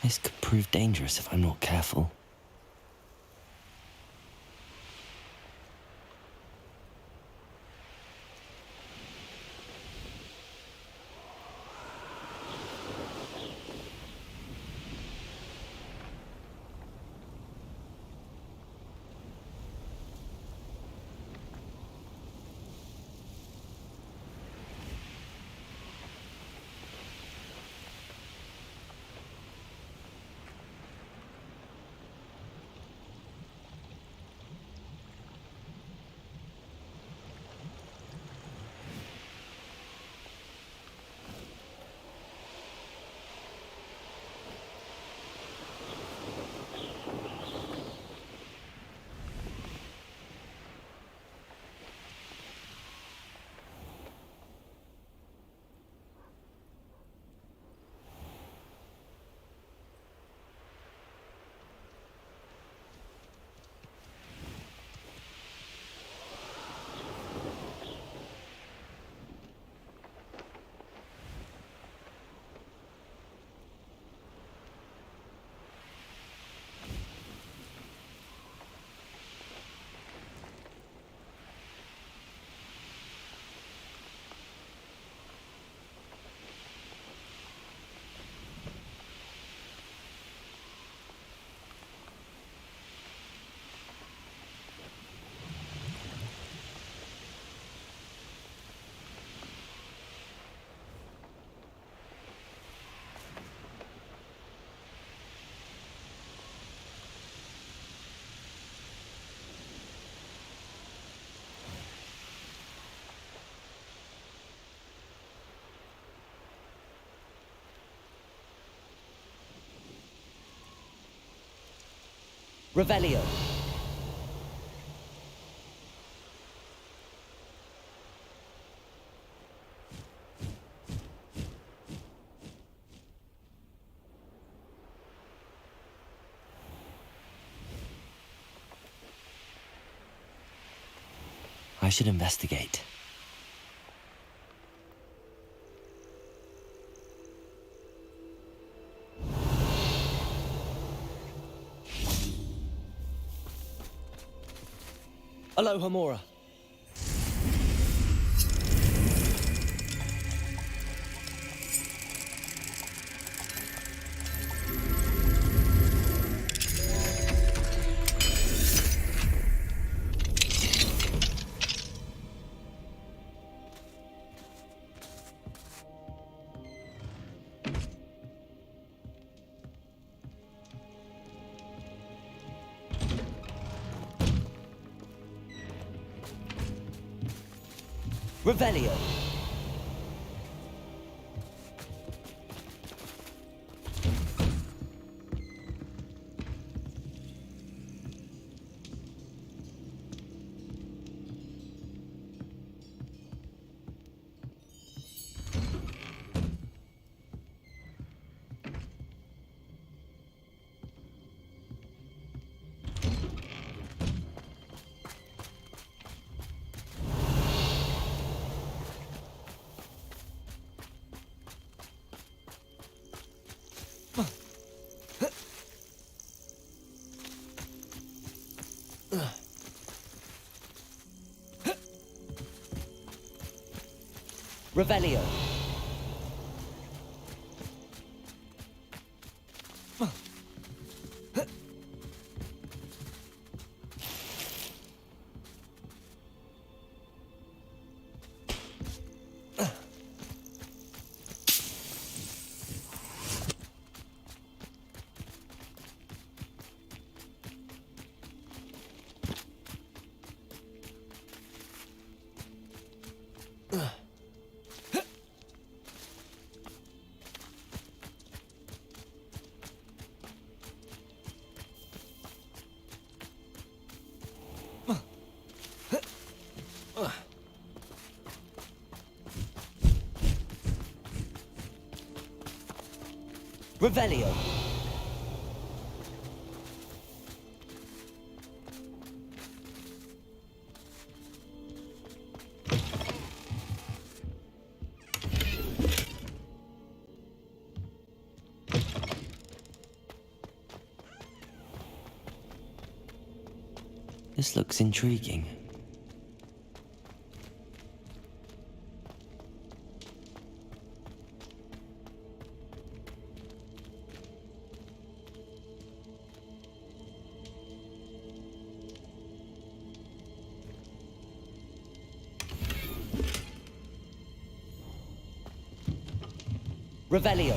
This could prove dangerous if I'm not careful. Revelio. I should investigate. Aloha, Mora. Revelio. Revelio. Revelio. This looks intriguing. Revelio.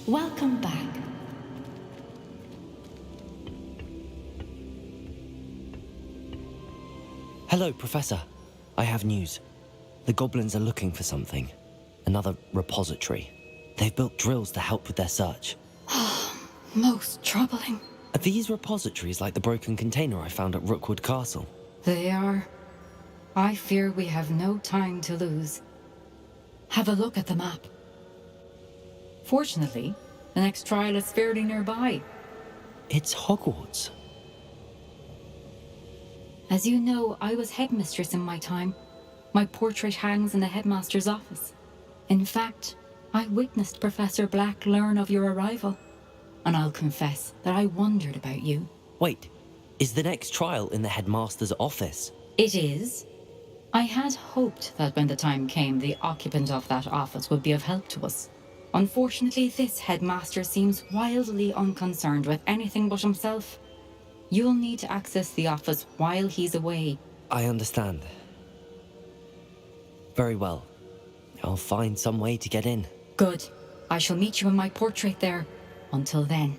Welcome back. Hello, Professor. I have news. The goblins are looking for something. Another repository. They've built drills to help with their search. Most troubling. Are these repositories like the broken container I found at Rookwood Castle? They are. I fear we have no time to lose. Have a look at the map. Fortunately, the next trial is fairly nearby. It's Hogwarts. As you know, I was headmistress in my time. My portrait hangs in the headmaster's office. In fact, I witnessed Professor Black learn of your arrival. And I'll confess that I wondered about you. Wait, Is the next trial in the headmaster's office? It is. I had hoped that when the time came, the occupant of that office would be of help to us. Unfortunately, this headmaster seems wildly unconcerned with anything but himself. You'll need to access the office while he's away. I understand. Very well. I'll find some way to get in. Good. I shall meet you in my portrait there. Until then.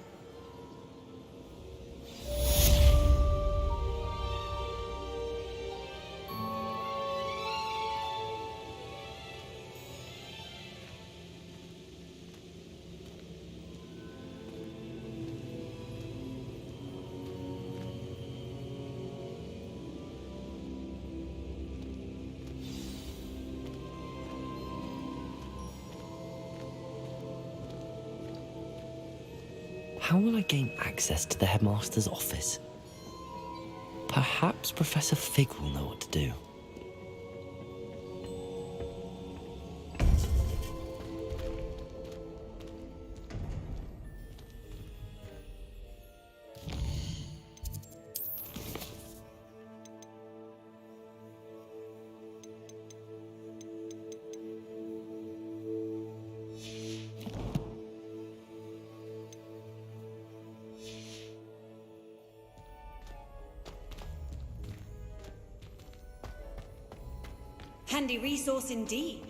How will I gain access to the headmaster's office? Perhaps Professor Fig will know what to do. Handy resource indeed.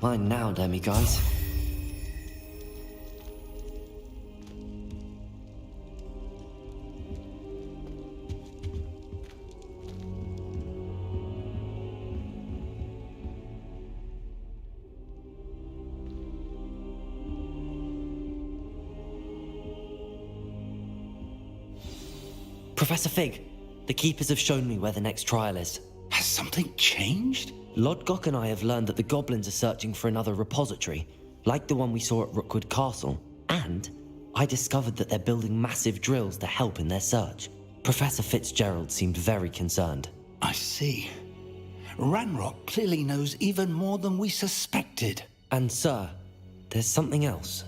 Mine now, demiguise. Professor Fig, the Keepers have shown me where the next trial is. Has something changed? Lodgok and I have learned that the goblins are searching for another repository, like the one we saw at Rookwood Castle, and I discovered that they're building massive drills to help in their search. Professor Fitzgerald seemed very concerned. I see. Ranrok clearly knows even more than we suspected. And sir, there's something else.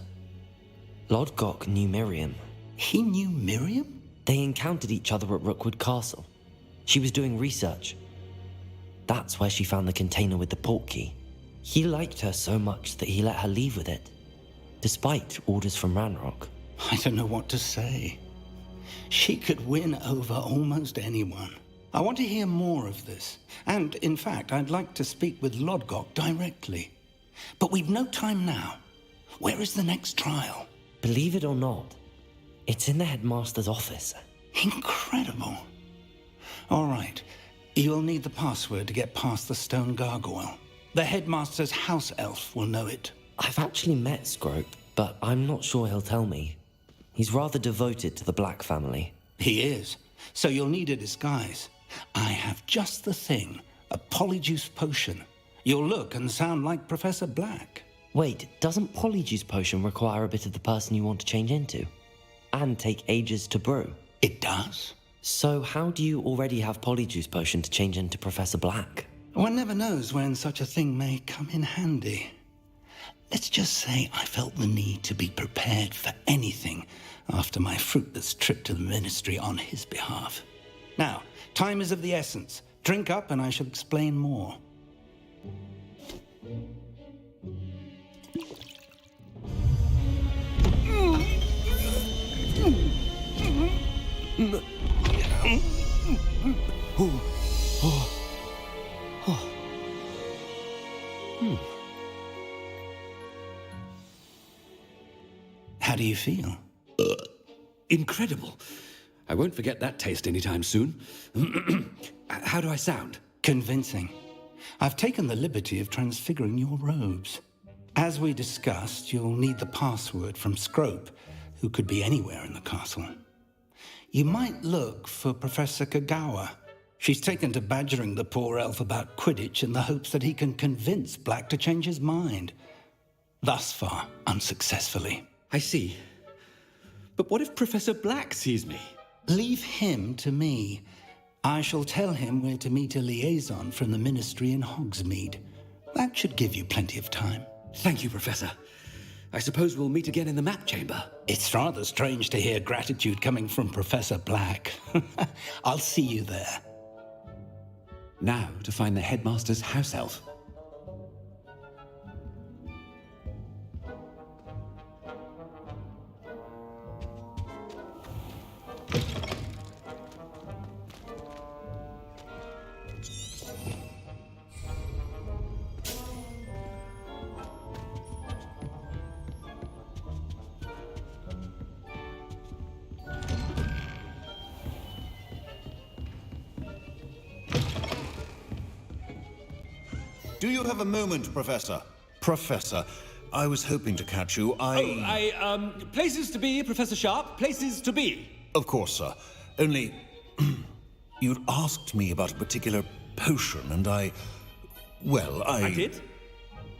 Lodgok knew Miriam. He knew Miriam? They encountered each other at Rookwood Castle. She was doing research. That's where she found the container with the portkey. He liked her so much that he let her leave with it, despite orders from Ranrok. I don't know what to say. She could win over almost anyone. I want to hear more of this. And, in fact, I'd like to speak with Lodgok directly. But we've no time now. Where is the next trial? Believe it or not, it's in the headmaster's office. Incredible. All right. You'll need the password to get past the stone gargoyle. The headmaster's house elf will know it. I've actually met Scrope, but I'm not sure he'll tell me. He's rather devoted to the Black family. He is. So you'll need a disguise. I have just the thing. A polyjuice potion. You'll look and sound like Professor Black. Wait, doesn't Polyjuice Potion require a bit of the person you want to change into? And take ages to brew? It does? So how do you already have Polyjuice Potion to change into Professor Black? One never knows when such a thing may come in handy. Let's just say I felt the need to be prepared for anything after my fruitless trip to the Ministry on his behalf. Now, time is of the essence. Drink up and I shall explain more. How do you feel? Incredible. I won't forget that taste anytime soon. How do I sound? Convincing. I've taken the liberty of transfiguring your robes. As we discussed, you'll need the password from Scrope, who could be anywhere in the castle. You might look for Professor Kagawa. She's taken to badgering the poor elf about Quidditch in the hopes that he can convince Black to change his mind. Thus far, unsuccessfully. I see. But what if Professor Black sees me? Leave him to me. I shall tell him where to meet a liaison from the Ministry in Hogsmeade. That should give you plenty of time. Thank you, Professor. I suppose we'll meet again in the map chamber. It's rather strange to hear gratitude coming from Professor Black. I'll see you there. Now to find the headmaster's house elf. Do you have a moment, Professor? Professor, I was hoping to catch you. Places to be, Professor Sharp. Places to be. Of course, sir. Only, you'd asked me about a particular potion, and I did?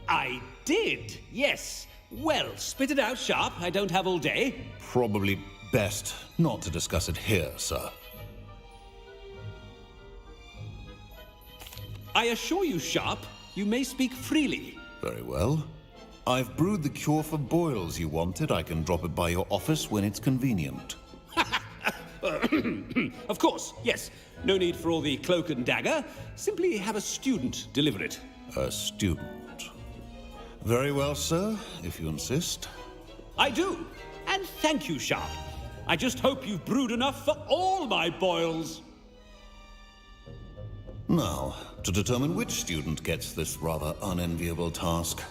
I did, yes. Well, spit it out, Sharp. I don't have all day. Probably best not to discuss it here, sir. I assure you, Sharp, you may speak freely. Very well. I've brewed the cure for boils you wanted. I can drop it by your office when it's convenient. Of course, yes. No need for all the cloak and dagger. Simply have a student deliver it. A student. Very well, sir, if you insist. I do. And thank you, Sharp. I just hope you've brewed enough for all my boils. Now, to determine which student gets this rather unenviable task.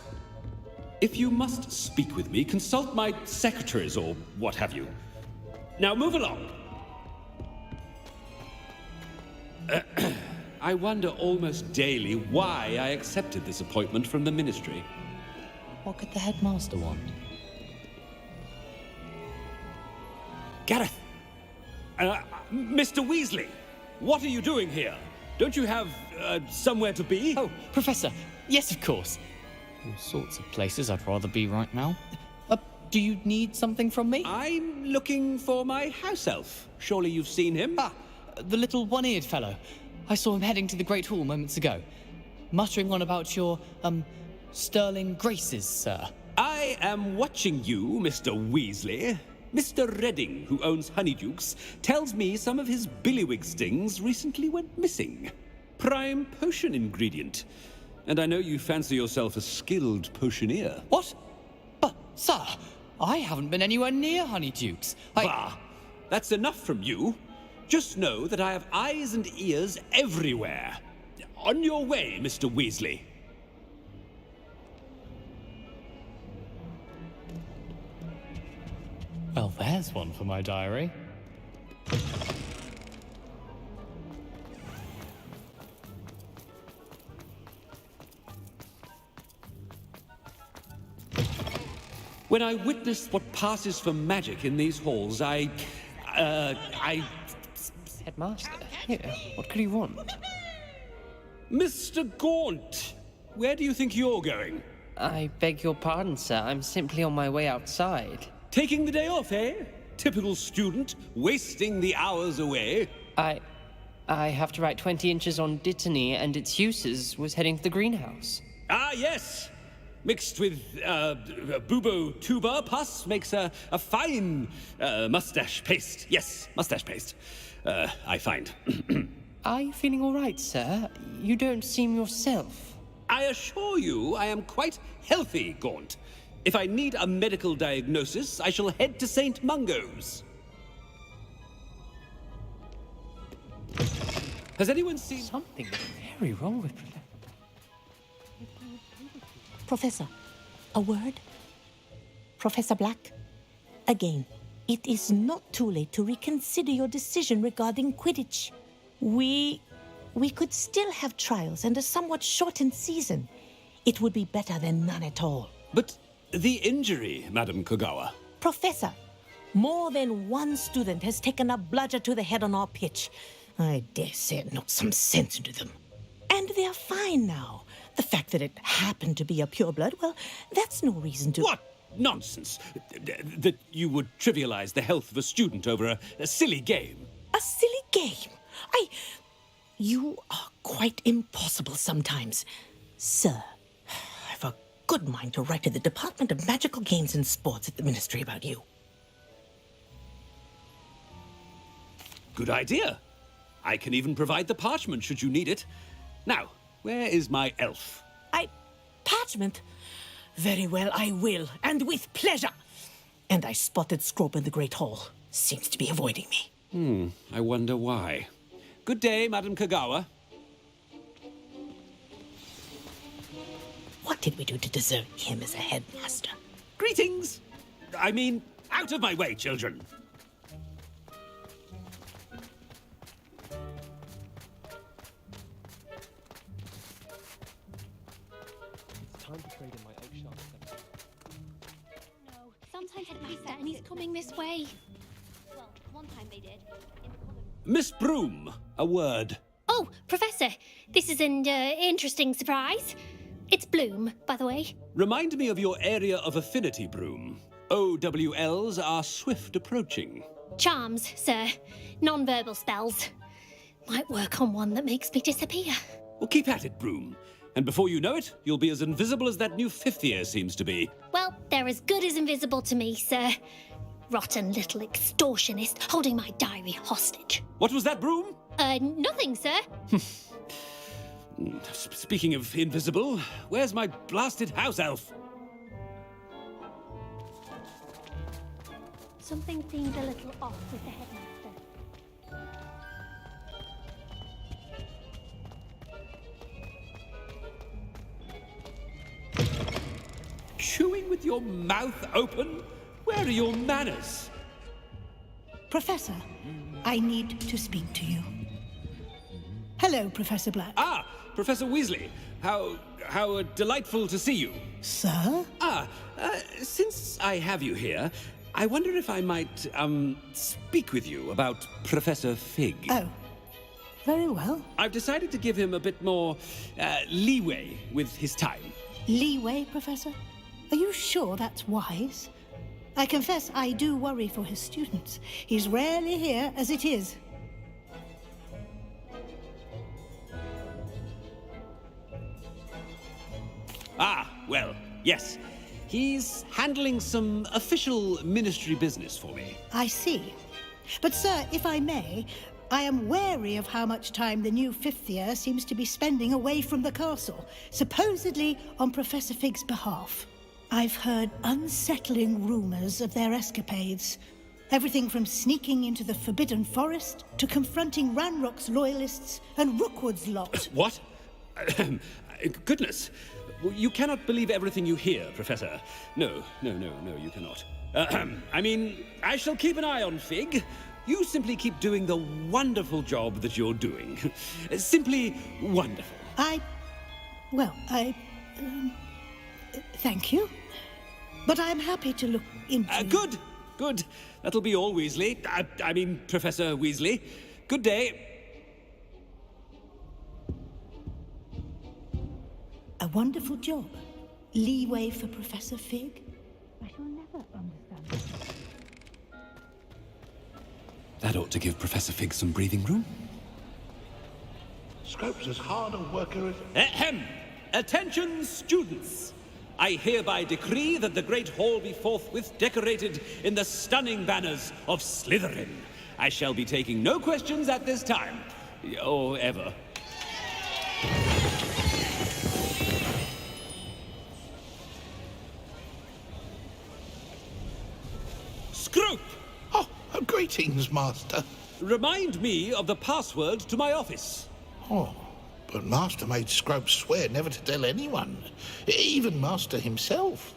If you must speak with me, consult my secretaries or what have you. Now move along. I wonder almost daily why I accepted this appointment from the Ministry. What could the headmaster want? Gareth! Mr. Weasley! What are you doing here? Don't you have, somewhere to be? Oh, Professor. Yes, of course. All sorts of places I'd rather be right now. Do you need something from me? I'm looking for my house elf. Surely you've seen him? Ah, the little one-eared fellow. I saw him heading to the Great Hall moments ago. Muttering on about your, sterling graces, sir. I am watching you, Mr. Weasley. Mr. Redding, who owns Honeydukes, tells me some of his billywig stings recently went missing. Prime potion ingredient. And I know you fancy yourself a skilled potioneer. What? But, sir, I haven't been anywhere near Honeydukes. Bah! That's enough from you. Just know that I have eyes and ears everywhere. On your way, Mr. Weasley. Well, there's one for my diary. When I witness what passes for magic in these halls, I Headmaster, here, what could he want? Mr. Gaunt, where do you think you're going? I beg your pardon, sir. I'm simply on my way outside. Taking the day off, eh? Typical student, wasting the hours away. I have to write 20 inches on Dittany and its uses. Was heading to the greenhouse. Ah, yes. Mixed with bubo tuber pus makes a fine mustache paste. Yes, mustache paste. I find. Are you feeling all right, sir? You don't seem yourself. I assure you I am quite healthy, Gaunt. If I need a medical diagnosis, I shall head to St. Mungo's. Has anyone seen... Something very wrong with... Professor, a word? Professor Black? Again, it is not too late to reconsider your decision regarding Quidditch. We could still have trials and a somewhat shortened season. It would be better than none at all. But the injury, Madam Kogawa. Professor, more than one student has taken a bludger to the head on our pitch. I dare say it knocked some sense into them. And they're fine now. The fact that it happened to be a pureblood, well, that's no reason to... What nonsense! That you would trivialize the health of a student over a silly game. A silly game? You are quite impossible sometimes. Sir, I've a good mind to write to the Department of Magical Games and Sports at the Ministry about you. Good idea. I can even provide the parchment should you need it. Now, where is my elf? Parchment? Very well, I will, and with pleasure. And I spotted Scrope in the Great Hall. Seems to be avoiding me. I wonder why. Good day, Madam Kogawa. What did we do to deserve him as a headmaster? Greetings! I mean, out of my way, children. Time to trade in my oak shark. No, sometimes headmaster, and he's coming this way. Well, one time they did. Miss Broom, a word. Oh, Professor, this is an interesting surprise. It's Bloom, by the way. Remind me of your area of affinity, Broom. OWLs are swift approaching. Charms, sir. Non-verbal spells. Might work on one that makes me disappear. Well, keep at it, Broom. And before you know it, you'll be as invisible as that new fifth year seems to be. Well, they're as good as invisible to me, sir. Rotten little extortionist holding my diary hostage. What was that, Broom? Nothing, sir. Speaking of invisible, where's my blasted house elf? Something seems a little off with the headmaster. Chewing with your mouth open? Where are your manners? Professor, I need to speak to you. Hello, Professor Black. Ah, Professor Weasley. How delightful to see you. Sir? Since I have you here, I wonder if I might, speak with you about Professor Fig. Oh, very well. I've decided to give him a bit more, leeway with his time. Leeway, Professor? Are you sure that's wise? I confess I do worry for his students. He's rarely here as it is. Ah, well, yes. He's handling some official ministry business for me. I see. But, sir, if I may, I am wary of how much time the new fifth year seems to be spending away from the castle, supposedly on Professor Fig's behalf. I've heard unsettling rumors of their escapades. Everything from sneaking into the Forbidden Forest to confronting Ranrok's loyalists and Rookwood's lot. What? Goodness. You cannot believe everything you hear, Professor. No, you cannot. I mean, I shall keep an eye on Fig. You simply keep doing the wonderful job that you're doing. Simply wonderful. Thank you. But I'm happy to look into... Good. Good. That'll be all, Weasley. I mean, Professor Weasley. Good day. A wonderful job. Leeway for Professor Fig? I shall never understand. That ought to give Professor Fig some breathing room. Scrope's as hard a worker as... Ahem! Attention, students! I hereby decree that the Great Hall be forthwith decorated in the stunning banners of Slytherin. I shall be taking no questions at this time. Or ever. Scrope! Oh, greetings, Master. Remind me of the password to my office. Oh, but Master made Scrope swear never to tell anyone, even Master himself.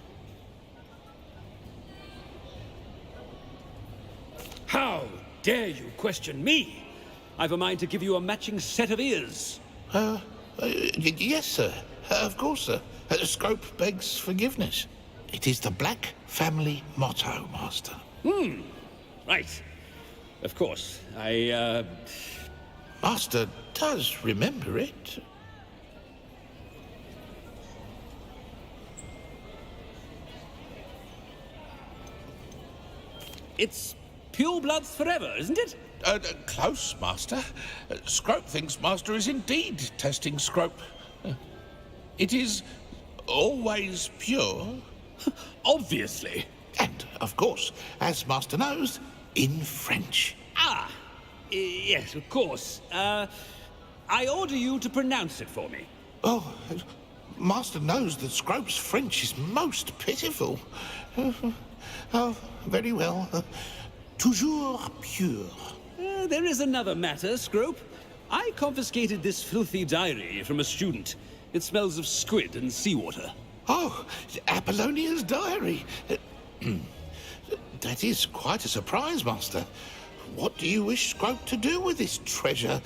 How dare you question me? I've a mind to give you a matching set of ears. Yes, sir. Of course, sir. Scrope begs forgiveness. It is the Black family motto, Master. Right. Of course. Master does remember it. It's pure bloods forever, isn't it? Close, Master. Scrope thinks Master is indeed testing Scrope. It is always pure. Obviously. And, of course, as Master knows, in French. Ah! Yes, of course. I order you to pronounce it for me. Oh, Master knows that Scrope's French is most pitiful. Oh, very well. Toujours pure. There is another matter, Scrope. I confiscated this filthy diary from a student. It smells of squid and seawater. Oh, Apollonia's diary. That is quite a surprise, Master. What do you wish Scrope to do with this treasure?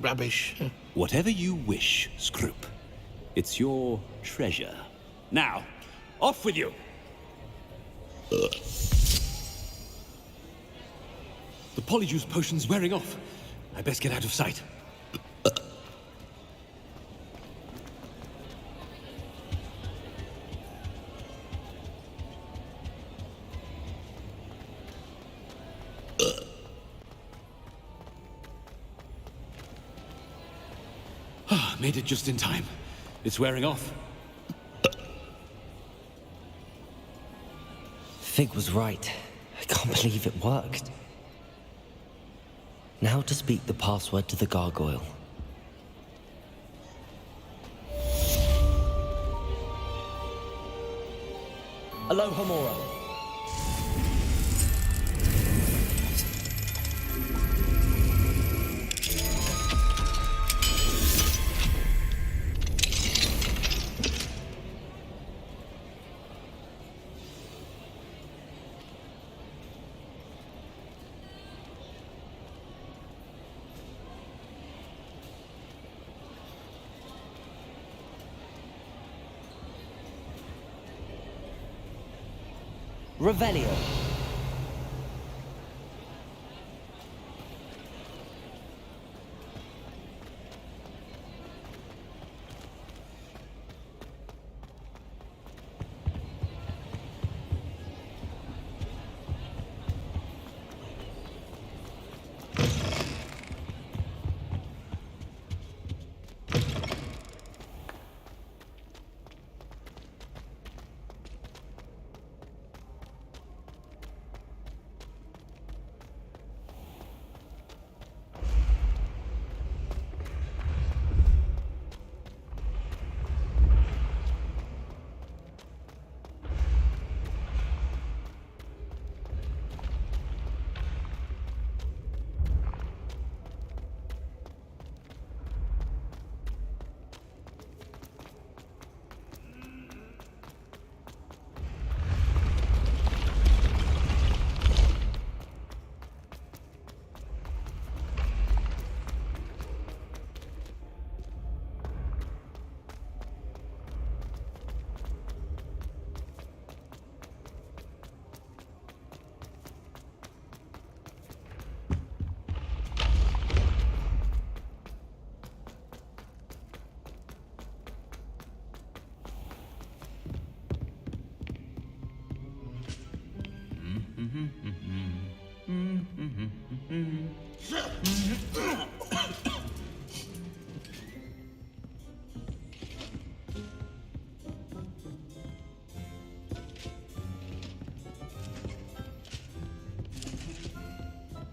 Rubbish. Whatever you wish, Scrope. It's your treasure. Now, off with you. The Polyjuice potion's wearing off. I best get out of sight. Made it just in time. It's wearing off. Fig was right. I can't believe it worked. Now to speak the password to the gargoyle. Alohomora. Revelio.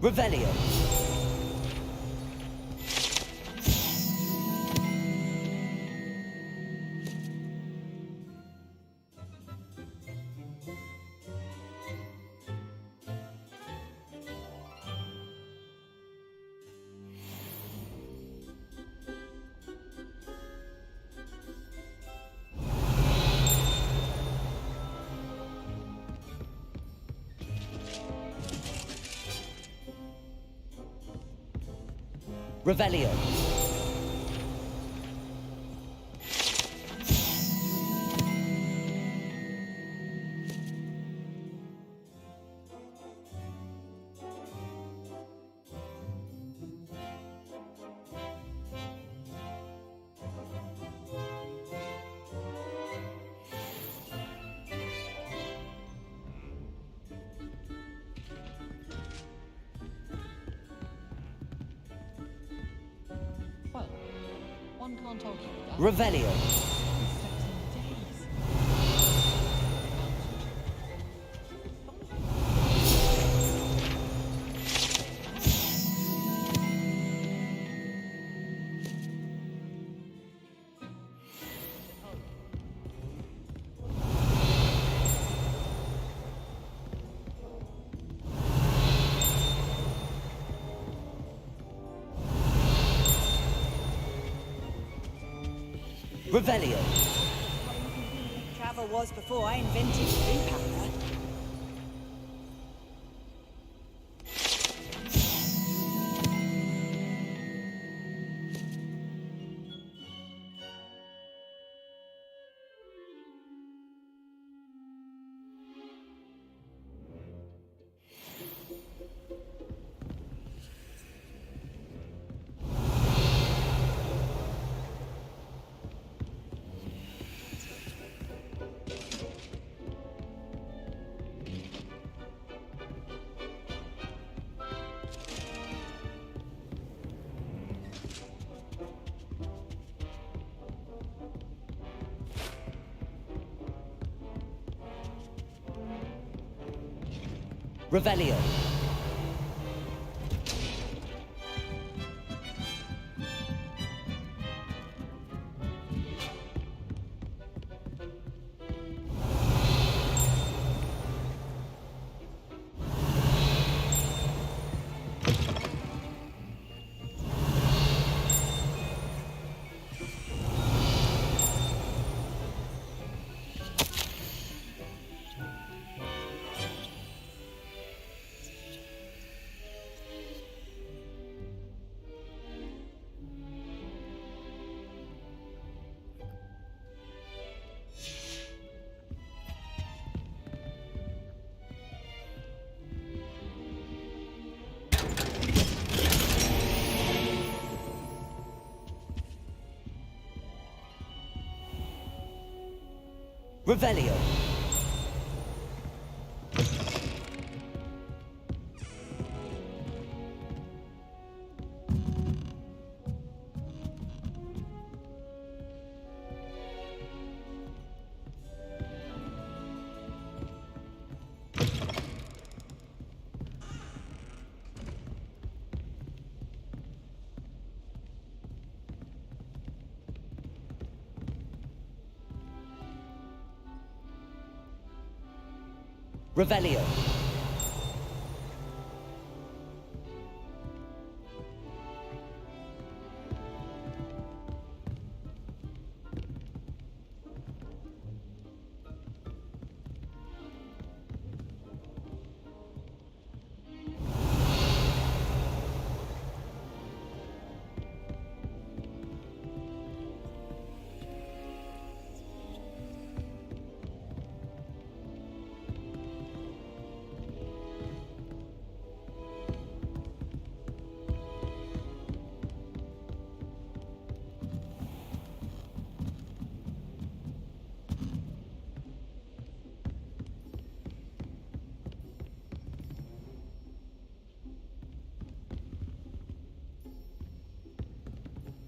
Revelio. Revelio. Well, one can't argue with that. Revelio. Revelio. Travel was before I invented blue powder. Revelio. Revelio. Revelio.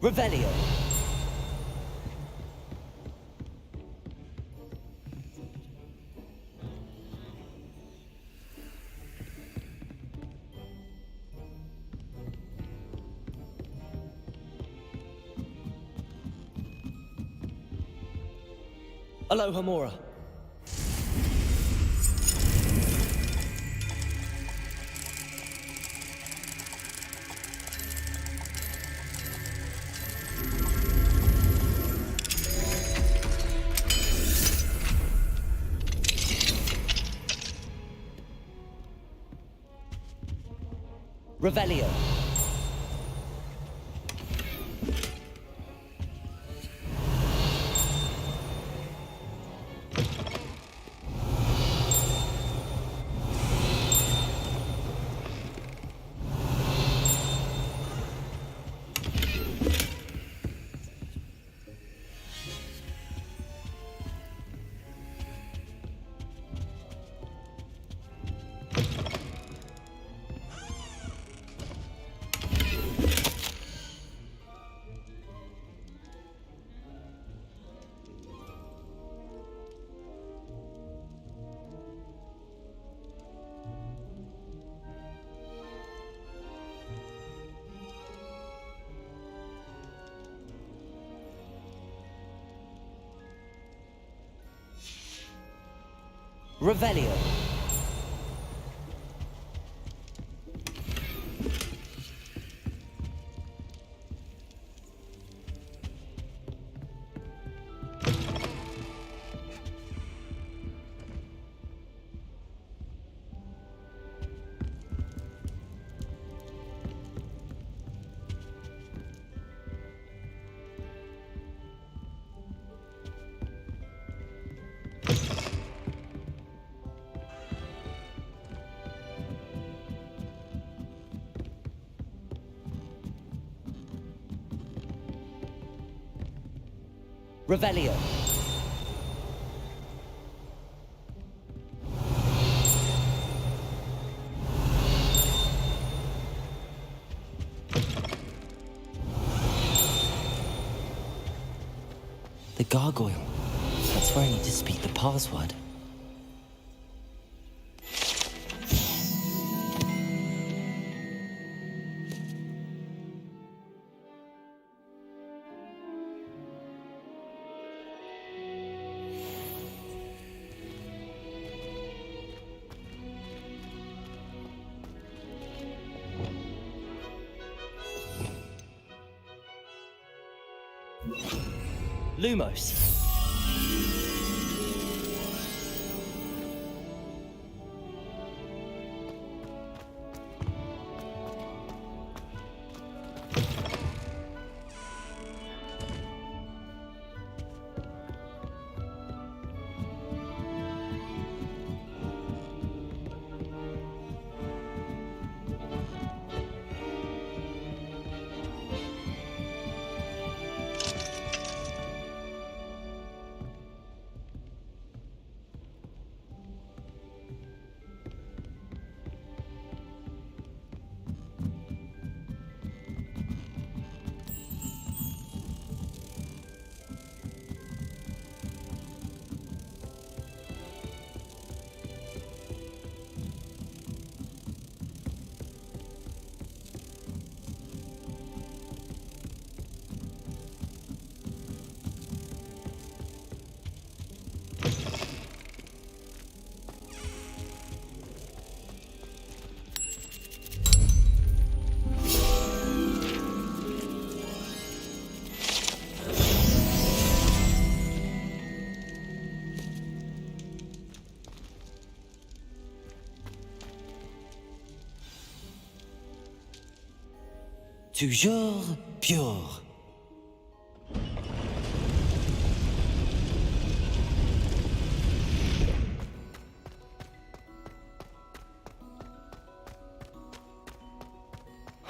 Revelio. Aloha Mora. Revelio. Revelio. Revelio. The gargoyle. That's where I need to speak the password. Lumos. Toujours pure.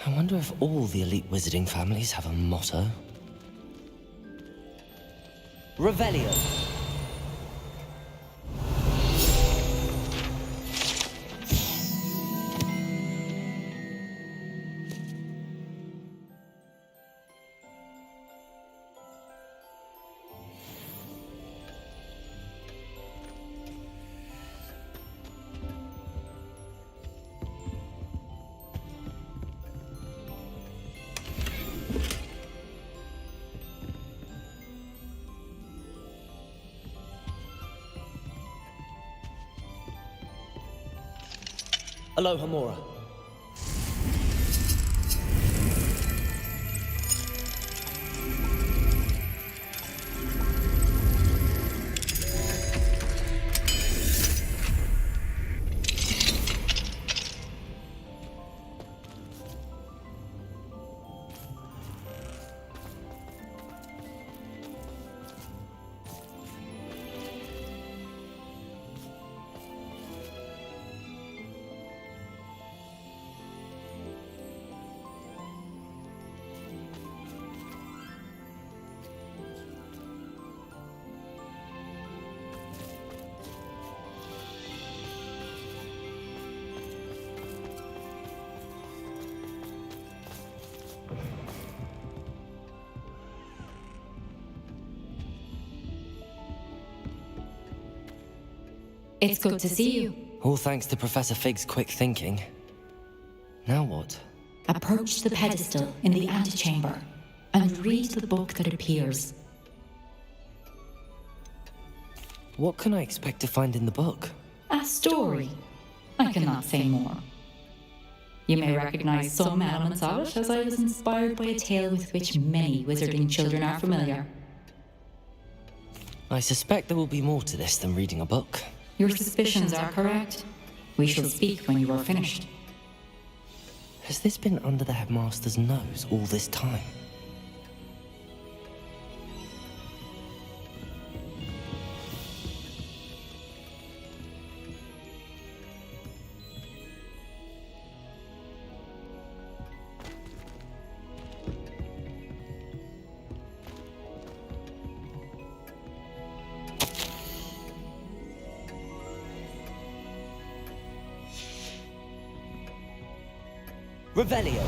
I wonder if all the elite wizarding families have a motto. Revelio. Aloha Mora. It's good to see you. All thanks to Professor Fig's quick thinking. Now what? Approach the pedestal in the antechamber and read the book that appears. What can I expect to find in the book? A story. I cannot say more. You may recognize some elements of it, as I was inspired by a tale with which many wizarding children are familiar. I suspect there will be more to this than reading a book. Your suspicions are correct. We shall speak when you are finished. Has this been under the headmaster's nose all this time? Revelio.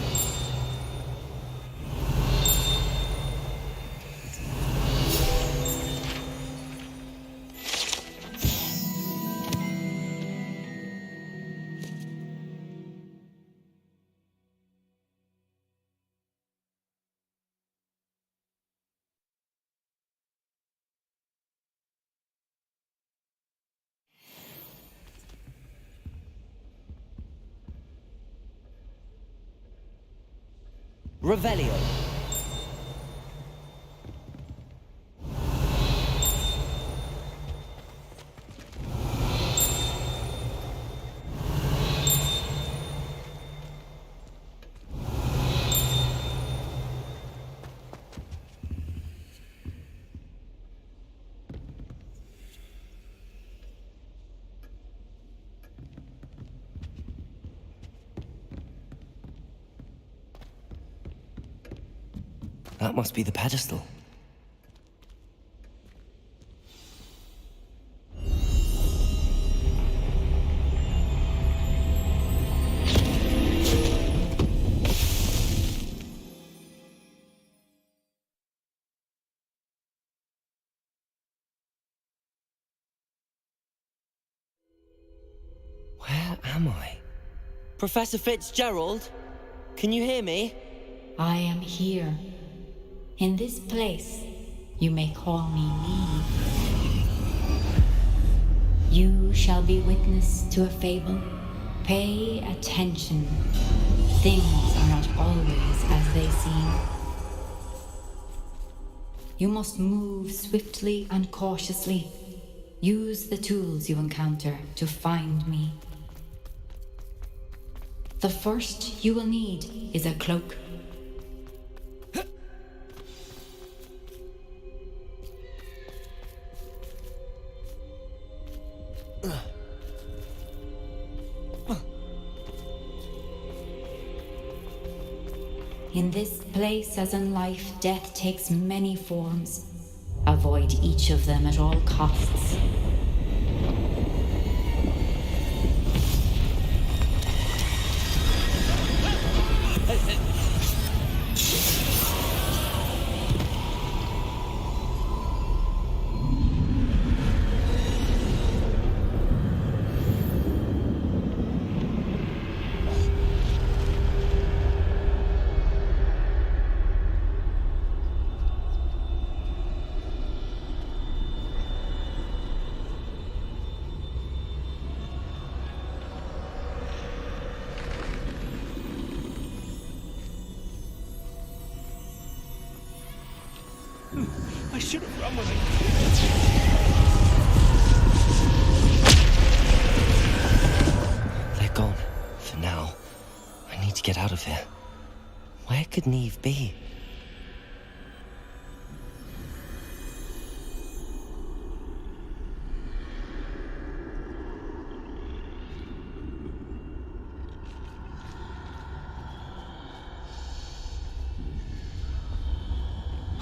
Revelio. That must be the pedestal. Where am I? Professor Fitzgerald? Can you hear me? I am here. In this place, you may call me Neve. You shall be witness to a fable. Pay attention. Things are not always as they seem. You must move swiftly and cautiously. Use the tools you encounter to find me. The first you will need is a cloak. In this place, as in life, death takes many forms. Avoid each of them at all costs. I should have run with it. They're gone. For now. I need to get out of here. Where could Neve be?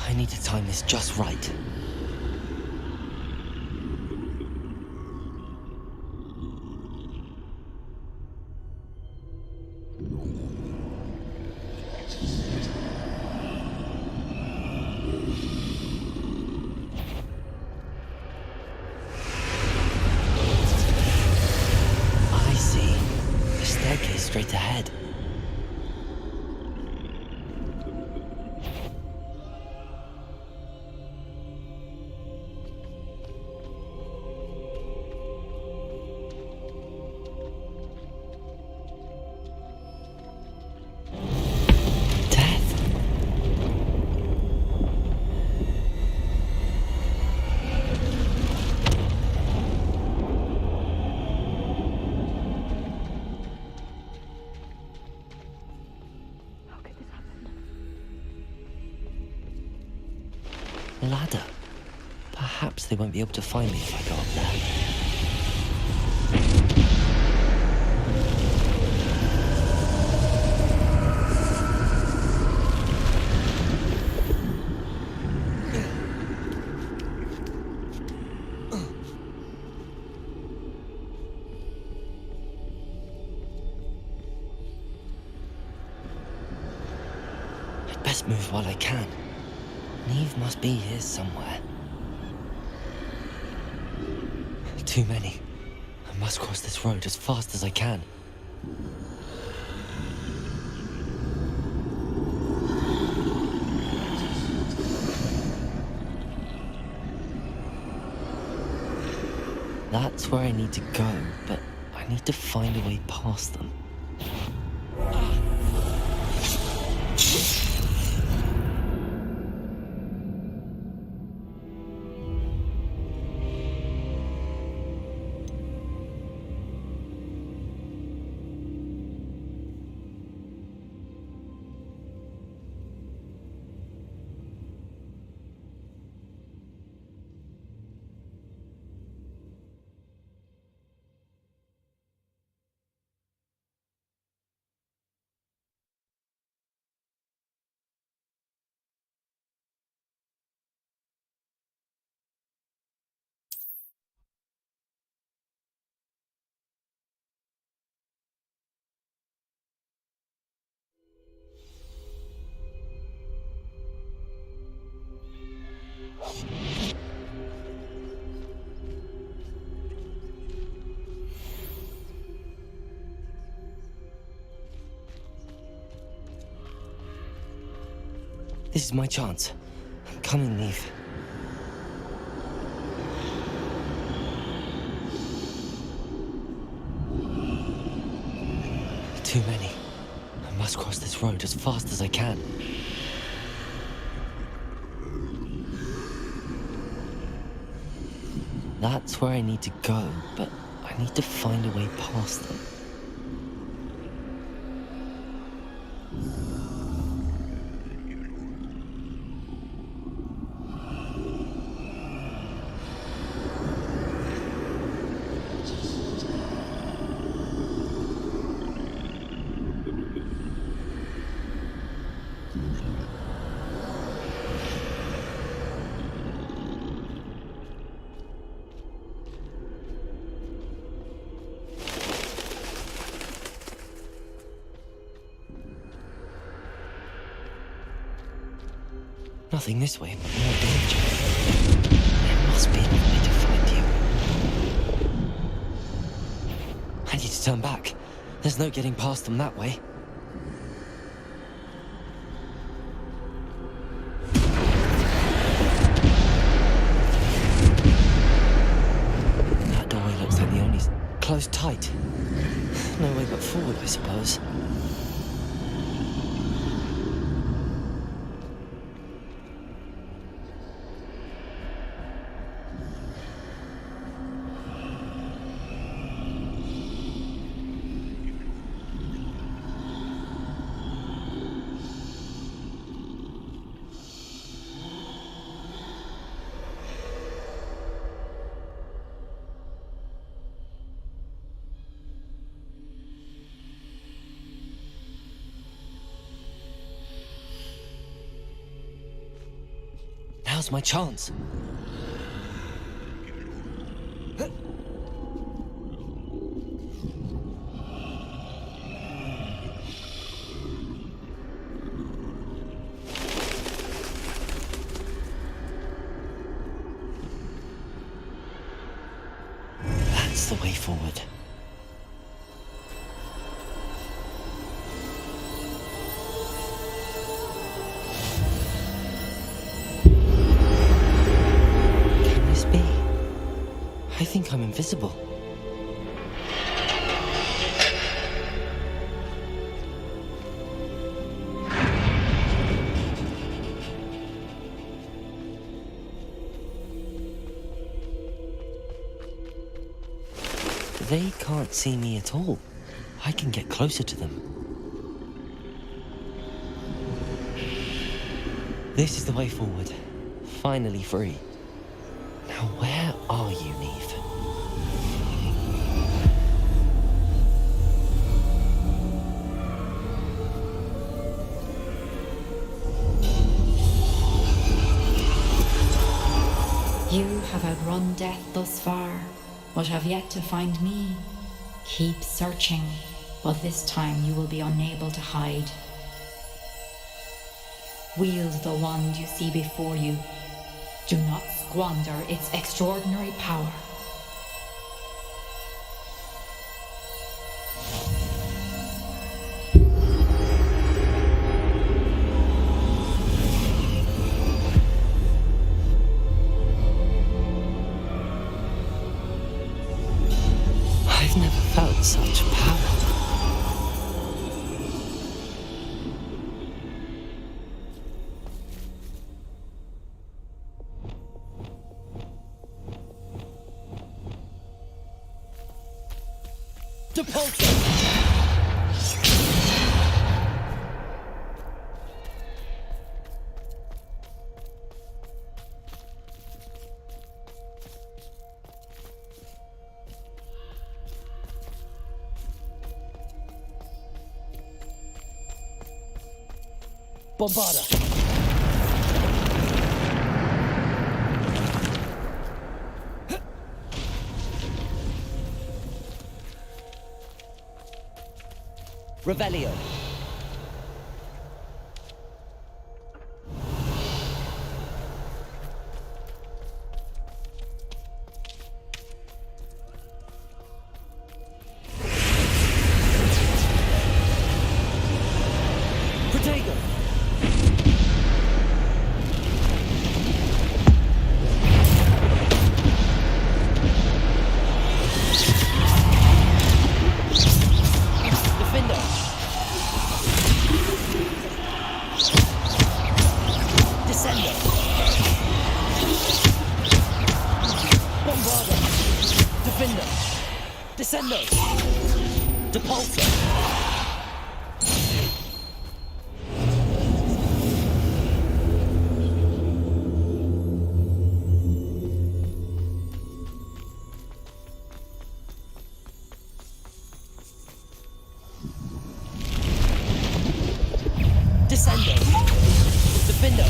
I need to time this just right. I see. A staircase straight ahead. Ladder. Perhaps they won't be able to find me if I go up there. I'd best move while I can. Neve must be here somewhere. Too many. I must cross this road as fast as I can. That's where I need to go, but I need to find a way past them. This is my chance. I'm coming, Neve. Too many. I must cross this road as fast as I can. That's where I need to go, but I need to find a way past them. Nothing this way, but more danger. There must be another way to find you. I need to turn back. There's no getting past them that way. That doorway looks like the only... closed tight. No way but forward, I suppose. Now's my chance. That's the way forward. Can this be? I think I'm invisible. They can't see me at all. I can get closer to them. This is the way forward. Finally free. Now where are you, Neve? You have outrun death thus far, but have yet to find me. Keep searching, but this time you will be unable to hide. Wield the wand you see before you. Do not squander its extraordinary power. I've never felt such power. Bombarda. Revelio. Protego. Defender. Descender. Bombarda. Defender. Descender. Depulsor. Descendo. Defender.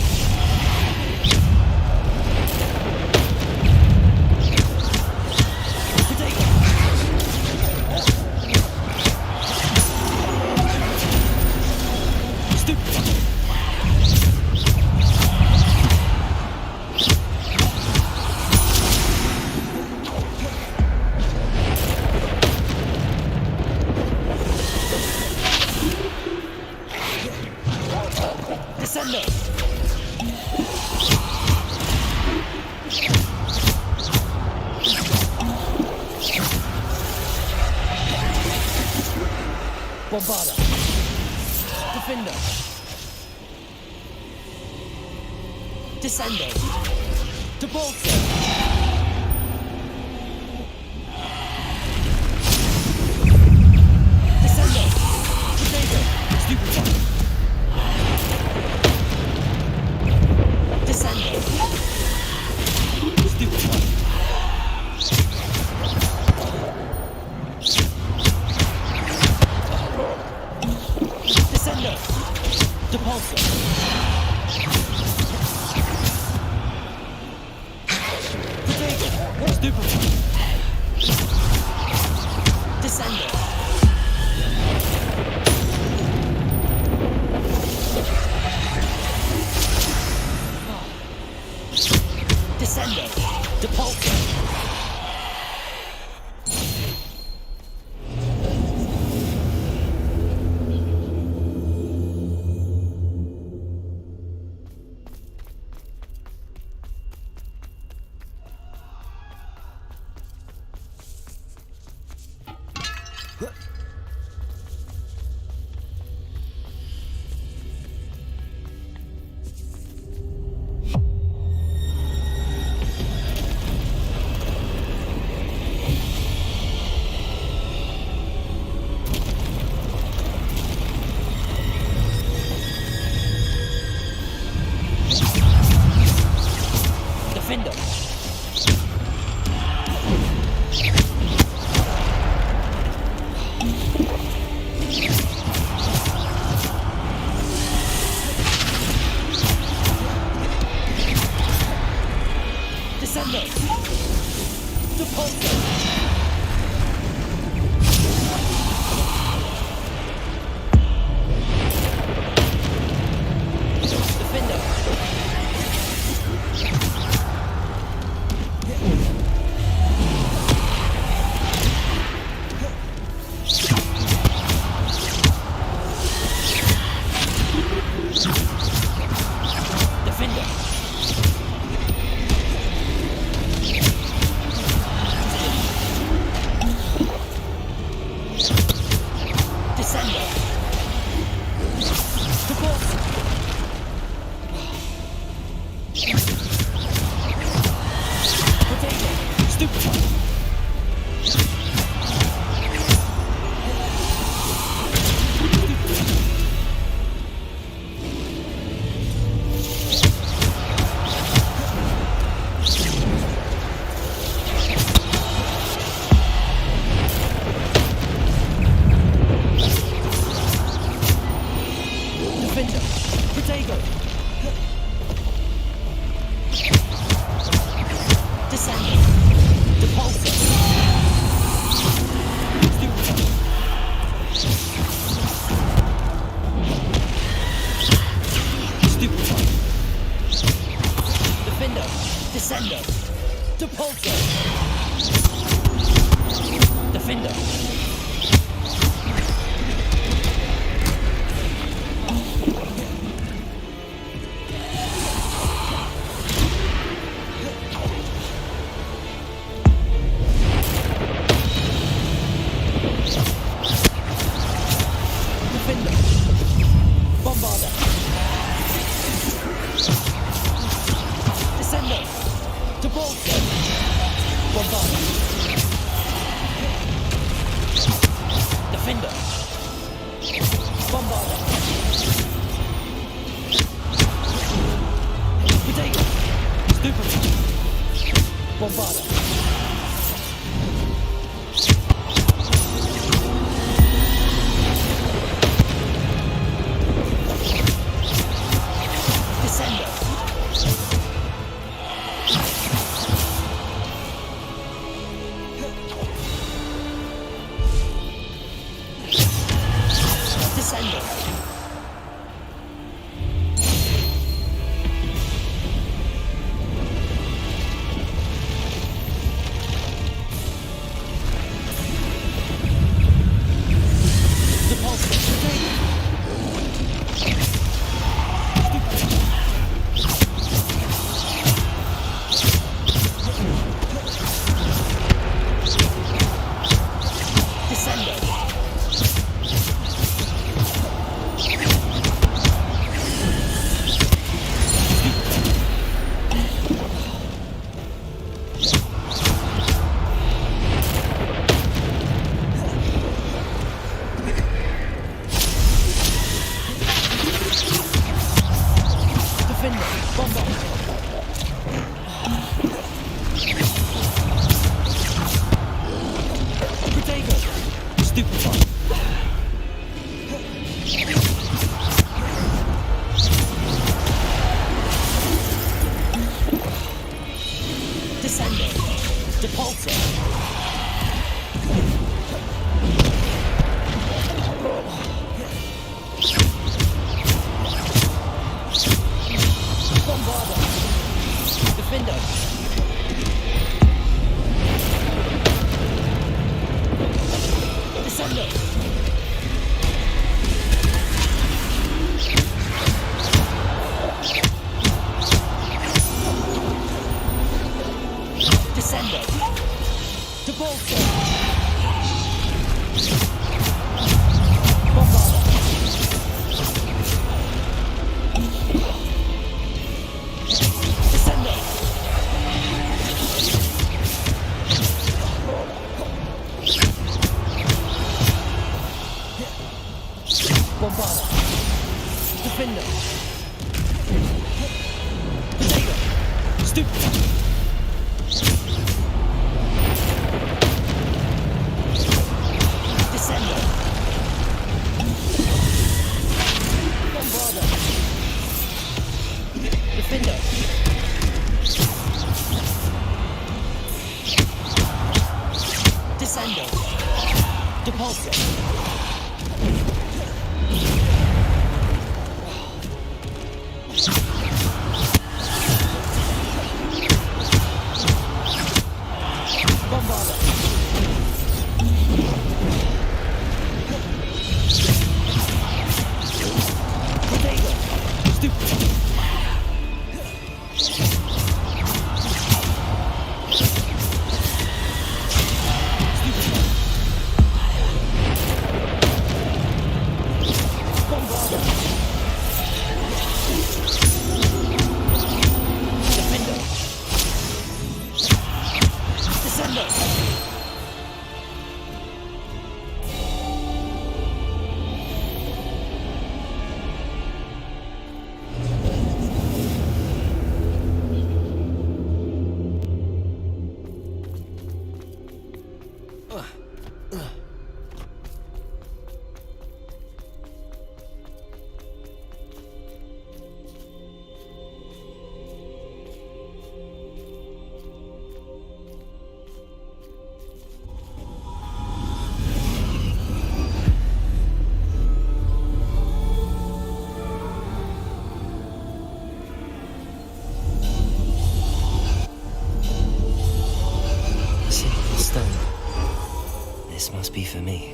Protego. Stupid. Descendo. Bombarda. Defender. Descendo. Depulsor. Descendo. Protego. Stupid one. Descendo. Stupid one. Descendo. Depulsor. Stupefy. Descender. Descender. Depulsor. Defender. Potato. Stupid. Descender. Bombarder. Defender. Descender. Depulsor. Bombarder. Potato. Stupid. This must be for me.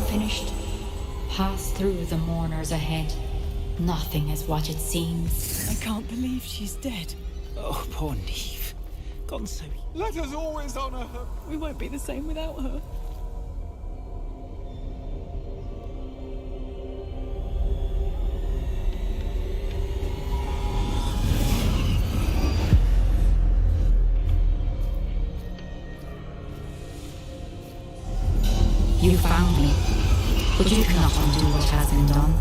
Finished. Pass through the mourners ahead. Nothing is what it seems. I can't believe she's dead. Oh, poor Neve. Gone so... Let us always honor her. We won't be the same without her. You found me, but you cannot undo what has been done.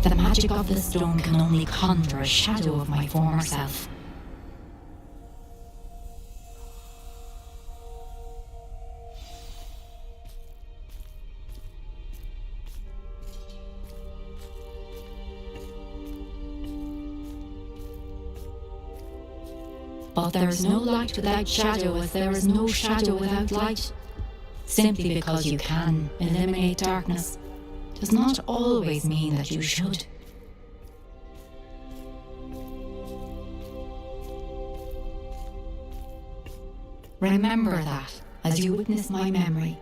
The magic of the stone can only conjure a shadow of my former self. But there is no light without shadow, as there is no shadow without light. Simply because you can eliminate darkness does not always mean that you should. Remember that as you witness my memory.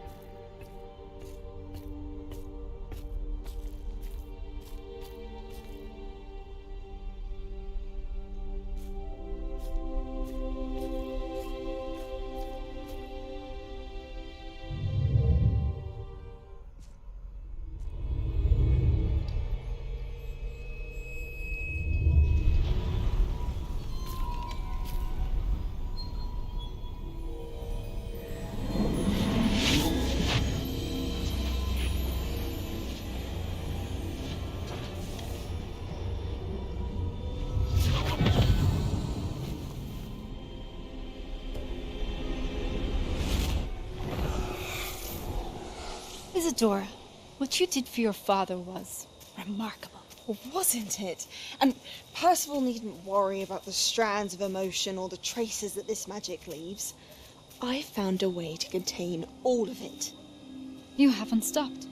Isadora, what you did for your father was remarkable. Well, wasn't it? And Percival needn't worry about the strands of emotion or the traces that this magic leaves. I found a way to contain all of it. You haven't stopped.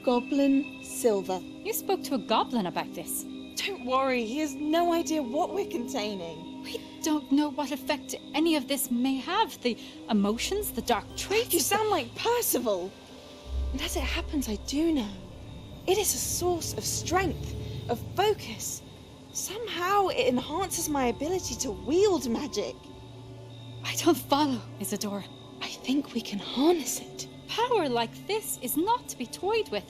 Goblin Silver. You spoke to a goblin about this. Don't worry, he has no idea what we're containing. We don't know what effect any of this may have. The emotions, the dark traits. You sound like Percival. And as it happens, I do know. It is a source of strength, of focus. Somehow it enhances my ability to wield magic. I don't follow, Isadora. I think we can harness it. Power like this is not to be toyed with.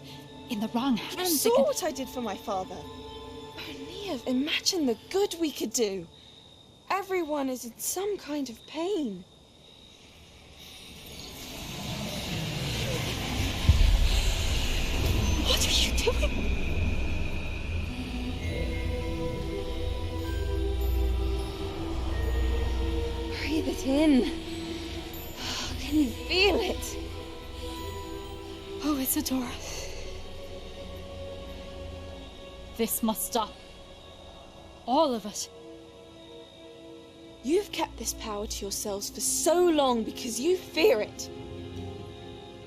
In the wrong You hands, saw what I did for my father. Oh, Neve, imagine the good we could do. Everyone is in some kind of pain. What are you doing? Breathe it in. Can you feel it? Oh, Isadora. This must stop. All of it. You've kept this power to yourselves for so long because you fear it.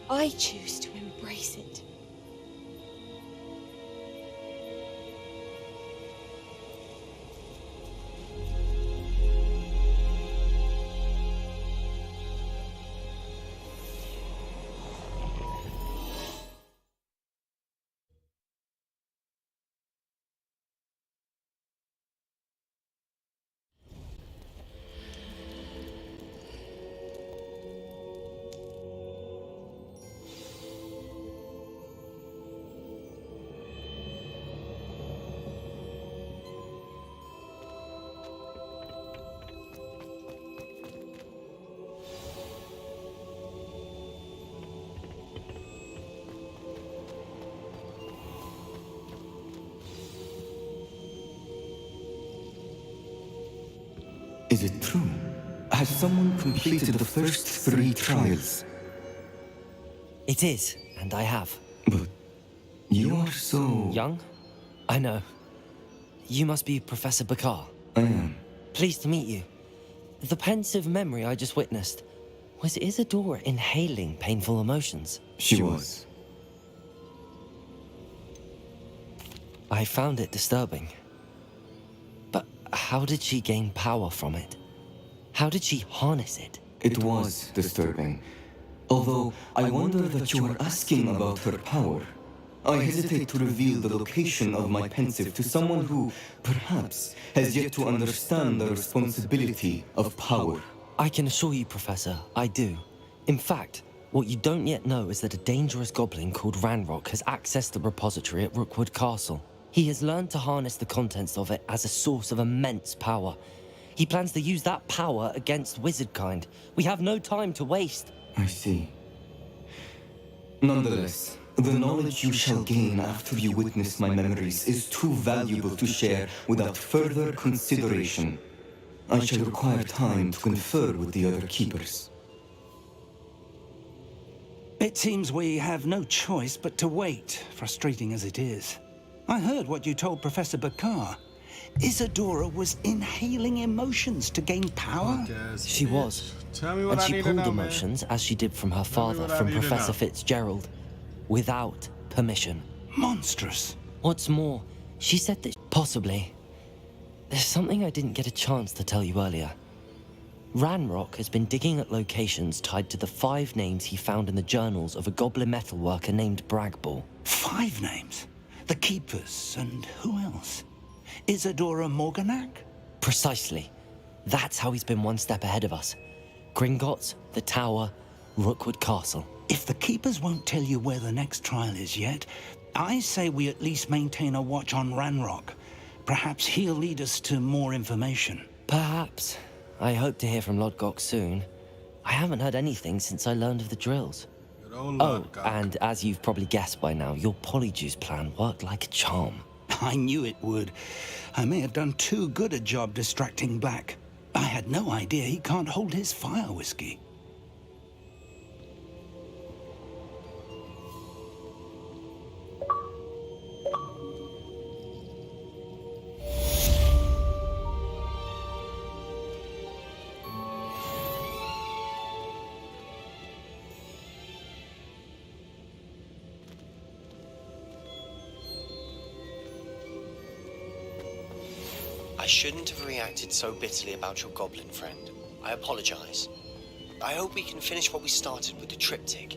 I choose to embrace it. Is it true? Has someone completed the first 3 trials? It is, and I have. But you are so... Young? I know. You must be Professor Bakar. I am. Pleased to meet you. The pensive memory I just witnessed, was Isadora inhaling painful emotions? She was. I found it disturbing. But how did she gain power from it? How did she harness it? It was disturbing. Although I wonder that you are asking about her power. I hesitate to reveal the location of my pensive to someone who, perhaps, has yet to understand the responsibility of power. I can assure you, Professor, I do. In fact, what you don't yet know is that a dangerous goblin called Ranrok has accessed the repository at Rookwood Castle. He has learned to harness the contents of it as a source of immense power. He plans to use that power against wizardkind. We have no time to waste. I see. Nonetheless, the knowledge you shall gain after you witness my memories is too valuable to share without further consideration. I shall require time to confer with the other keepers. It seems we have no choice but to wait, frustrating as it is. I heard what you told Professor Bakar. Isadora was inhaling emotions to gain power? She was. Tell me what And I she need to pulled know, emotions, as she did from her father, what I from need to Professor know. Fitzgerald, without permission. Monstrous. What's more, she said that possibly... There's something I didn't get a chance to tell you earlier. Ranrok has been digging at locations tied to the 5 names he found in the journals of a goblin metalworker named Bragball. 5 names? The Keepers, and who else? Isadora Morganak? Precisely. That's how he's been one step ahead of us. Gringotts, the Tower, Rookwood Castle. If the Keepers won't tell you where the next trial is yet, I say we at least maintain a watch on Ranrok. Perhaps he'll lead us to more information. Perhaps. I hope to hear from Lodgok soon. I haven't heard anything since I learned of the drills. Oh, and as you've probably guessed by now, your Polyjuice plan worked like a charm. I knew it would. I may have done too good a job distracting Black. I had no idea he can't hold his fire whiskey. I shouldn't have reacted so bitterly about your goblin friend. I apologize. I hope we can finish what we started with the triptych.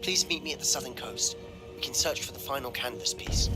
Please meet me at the southern coast. We can search for the final canvas piece.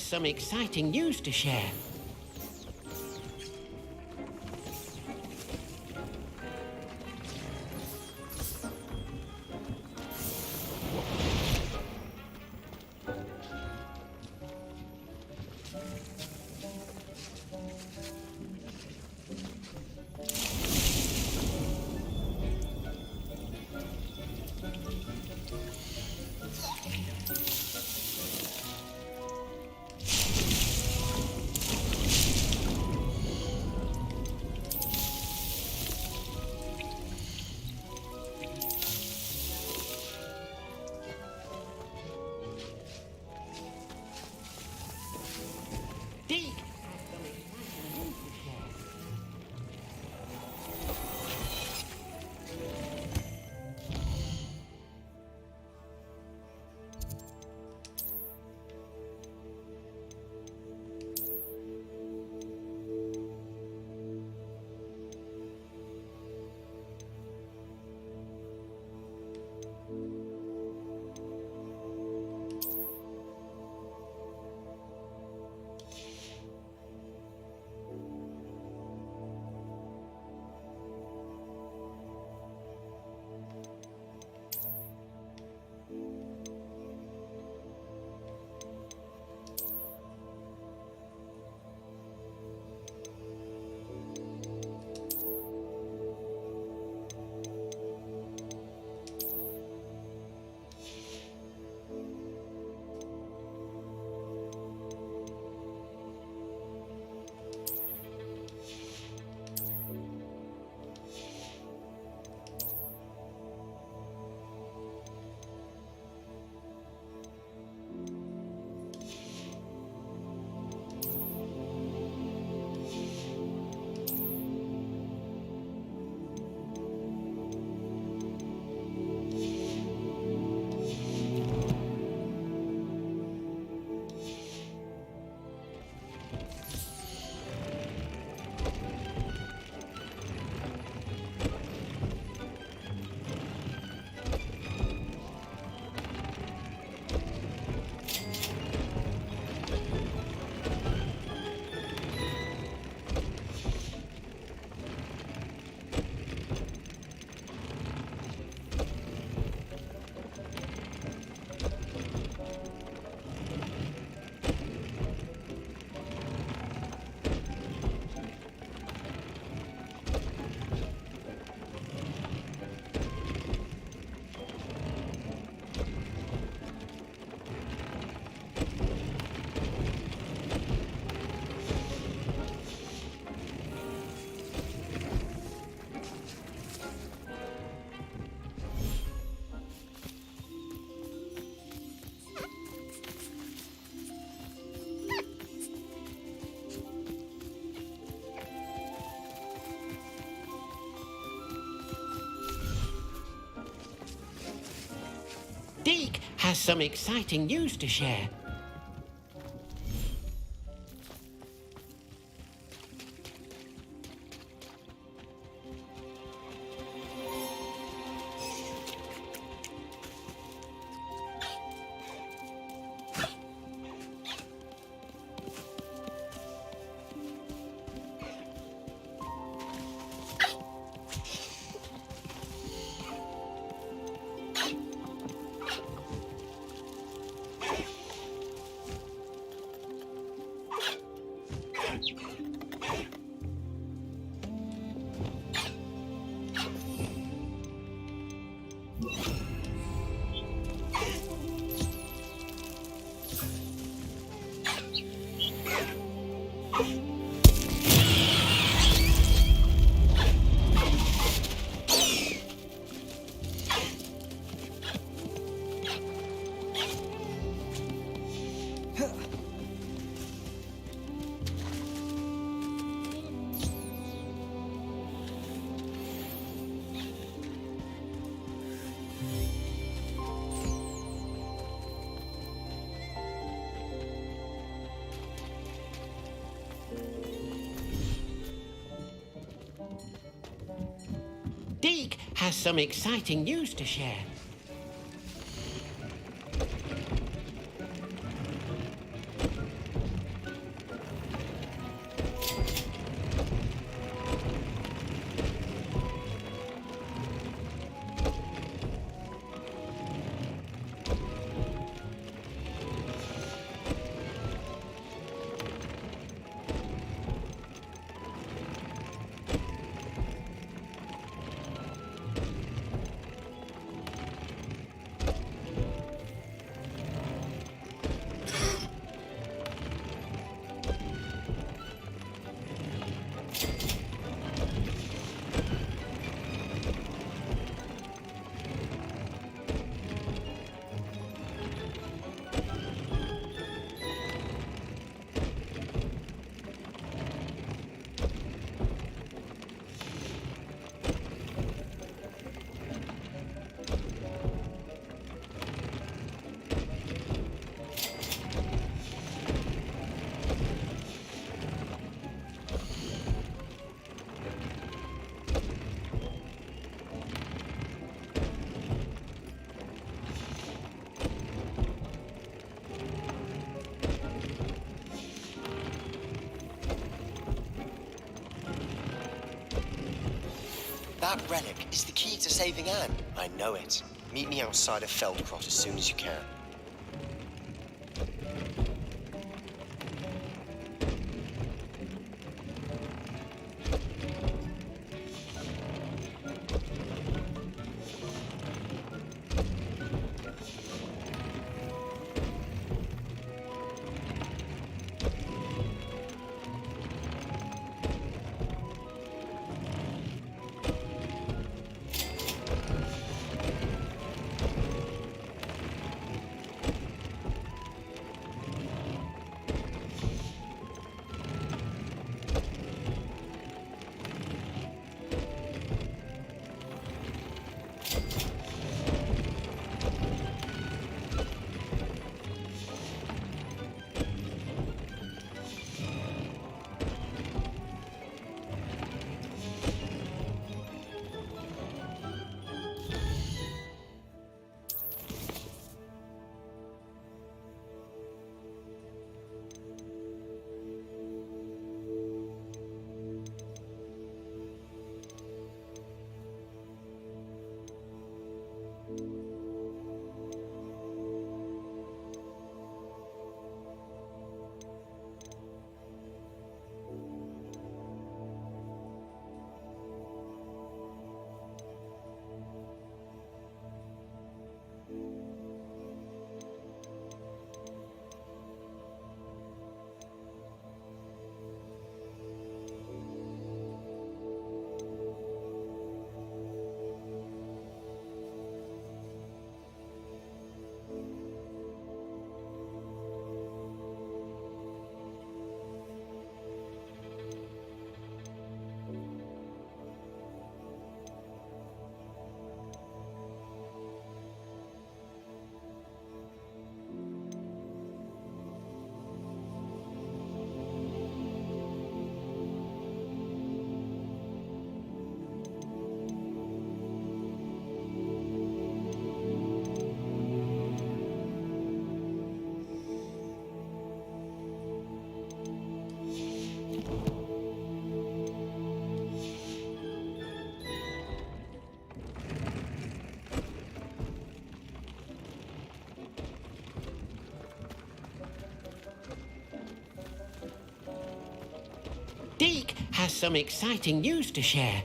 some exciting news to share. Deke has some exciting news to share. Deke has some exciting news to share. That relic is the key to saving Anne. I know it. Meet me outside of Feldcrot as soon as you can. Deke has some exciting news to share.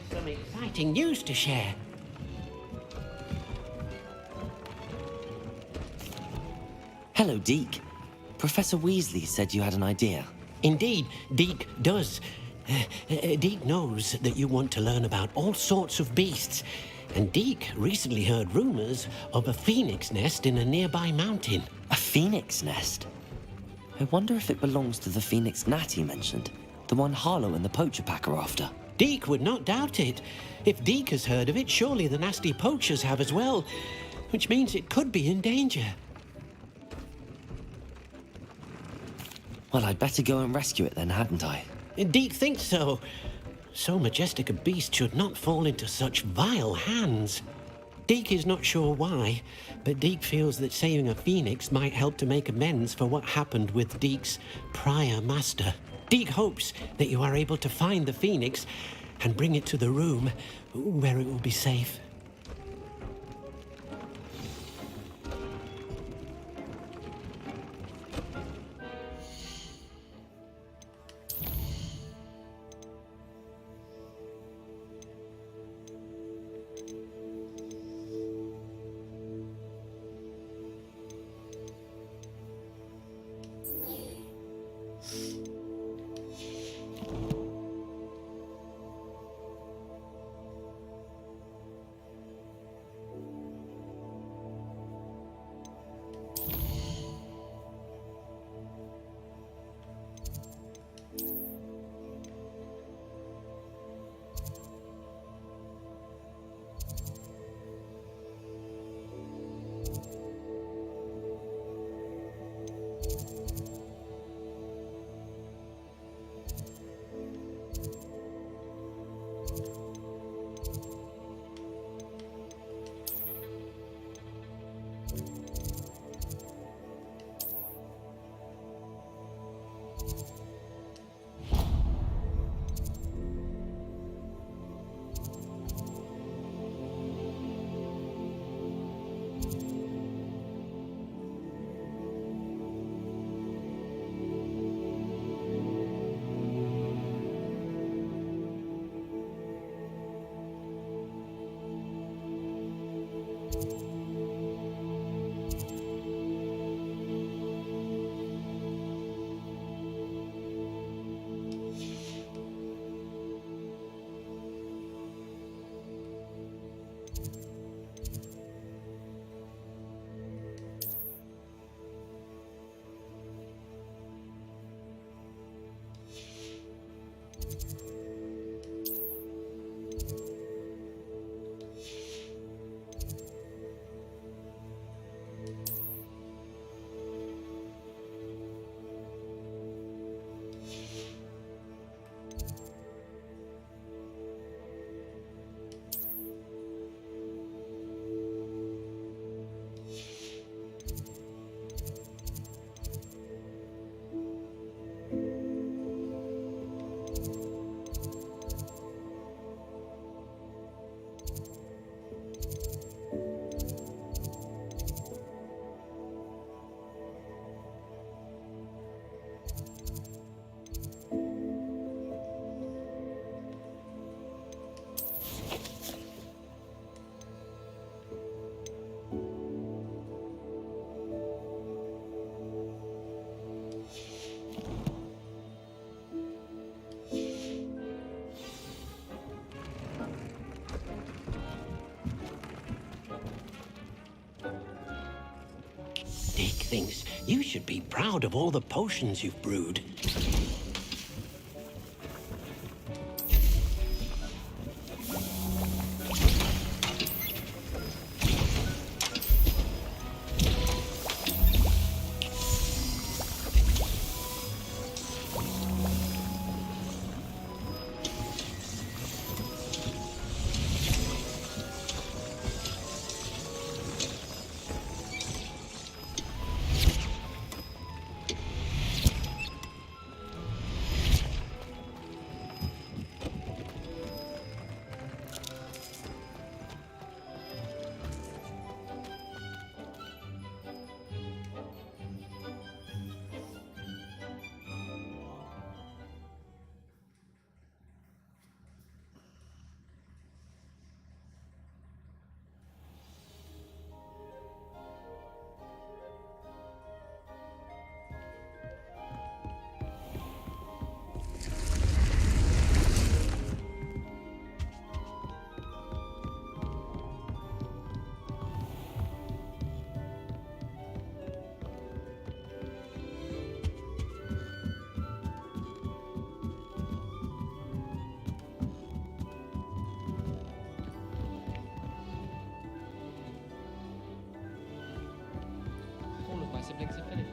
Some exciting news to share. Hello, Deke. Professor Weasley said you had an idea. Indeed, Deke does. Deke knows that you want to learn about all sorts of beasts, and Deke recently heard rumors of a phoenix nest in a nearby mountain. A phoenix nest? I wonder if it belongs to the phoenix gnat he mentioned, the one Harlow and the poacher pack are after. Deke would not doubt it. If Deke has heard of it, surely the nasty poachers have as well, which means it could be in danger. Well, I'd better go and rescue it then, hadn't I? Deke thinks so. So majestic a beast should not fall into such vile hands. Deke is not sure why, but Deke feels that saving a phoenix might help to make amends for what happened with Deke's prior master. Deke hopes that you are able to find the phoenix and bring it to the room where it will be safe. Dick thinks you should be proud of all the potions you've brewed. All of my siblings have finished.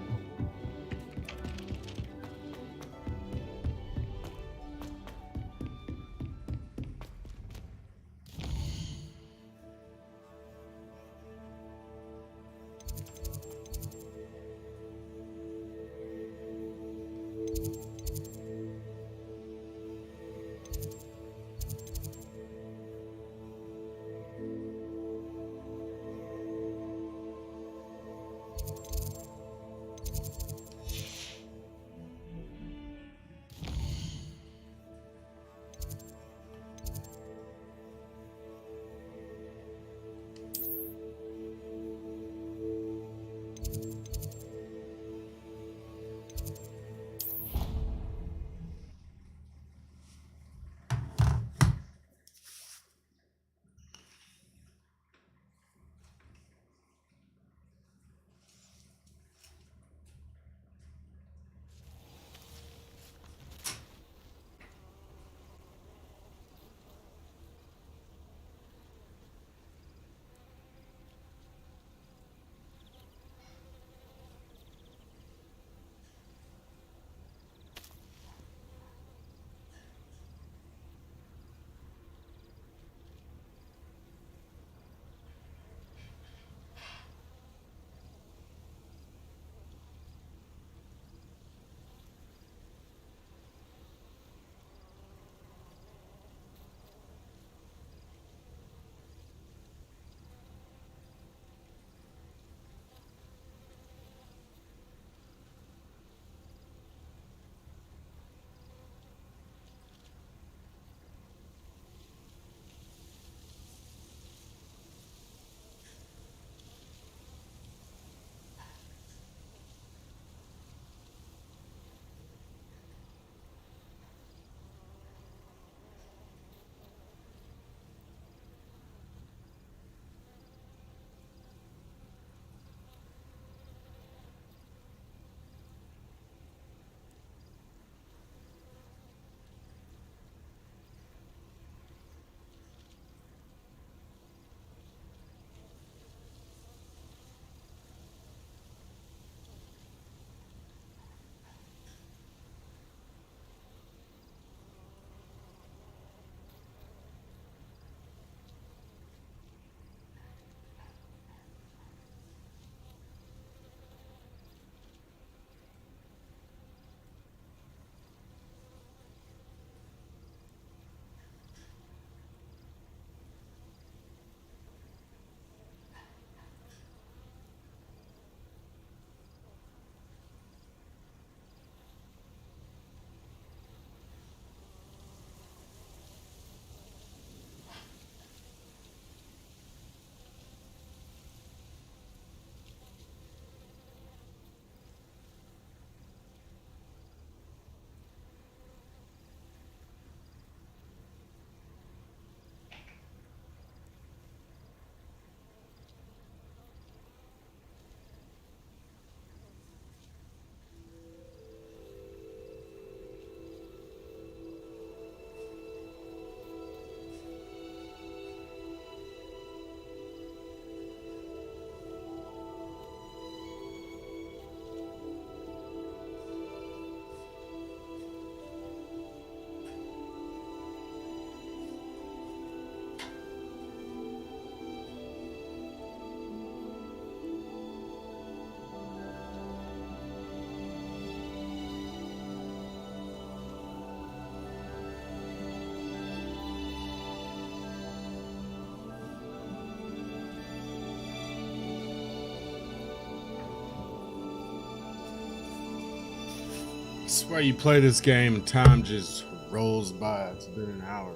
swear you play this game and time just rolls by. It's been an hour.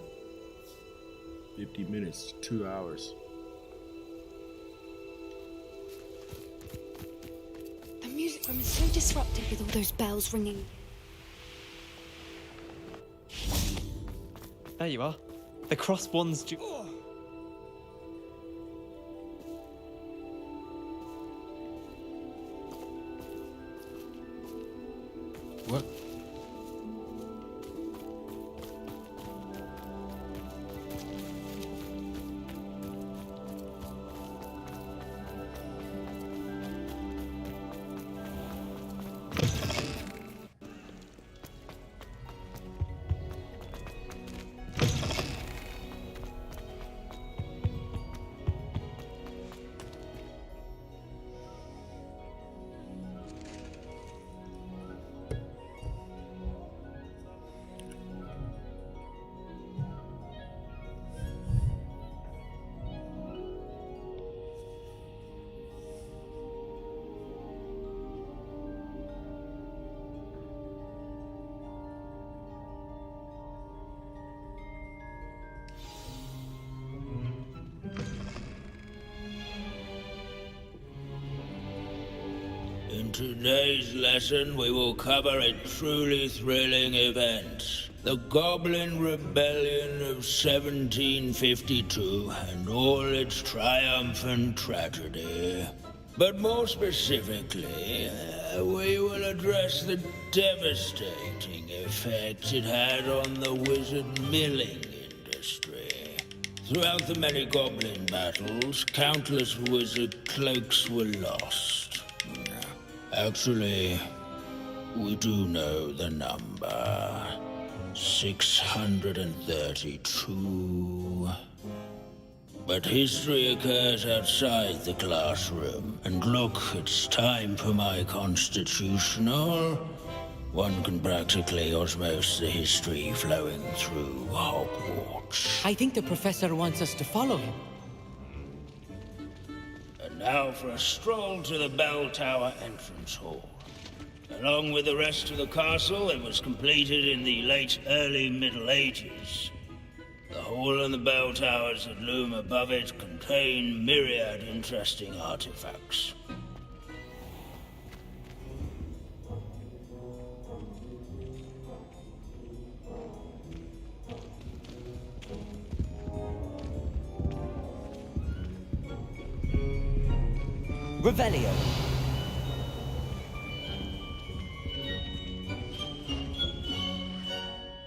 50 minutes, 2 hours. The music room is so disrupted with all those bells ringing. There you are. The cross ones do. What? In today's lesson, we will cover a truly thrilling event. The Goblin Rebellion of 1752 and all its triumphant tragedy. But more specifically, we will address the devastating effect it had on the wizard milling industry. Throughout the many goblin battles, countless wizard cloaks were lost. Actually, we do know the number. 632. But history occurs outside the classroom. And look, it's time for my constitutional. One can practically osmose the history flowing through Hogwarts. I think the professor wants us to follow him. And now for a stroll to the bell tower entrance hall. Along with the rest of the castle, it was completed in the late early Middle Ages. The hall and the bell towers that loom above it contain myriad interesting artifacts. Revelio.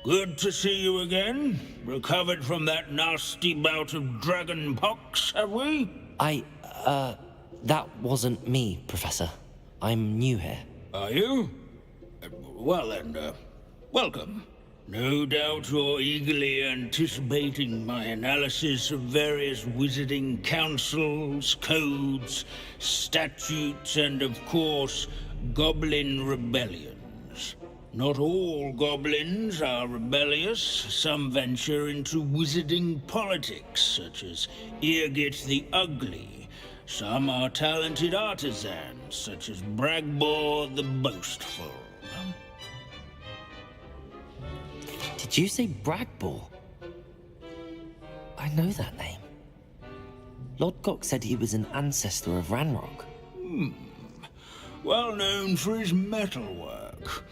Good to see you again. Recovered from that nasty bout of dragon pox, have we? That wasn't me, Professor. I'm new here. Are you? Well then, welcome. No doubt you're eagerly anticipating my analysis of various wizarding councils, codes, statutes, and of course, goblin rebellions. Not all goblins are rebellious. Some venture into wizarding politics, such as Irgit the Ugly. Some are talented artisans, such as Bragbor the Boastful. Did you say Bragbor? I know that name. Lodgok said he was an ancestor of Ranrok. Well known for his metalwork.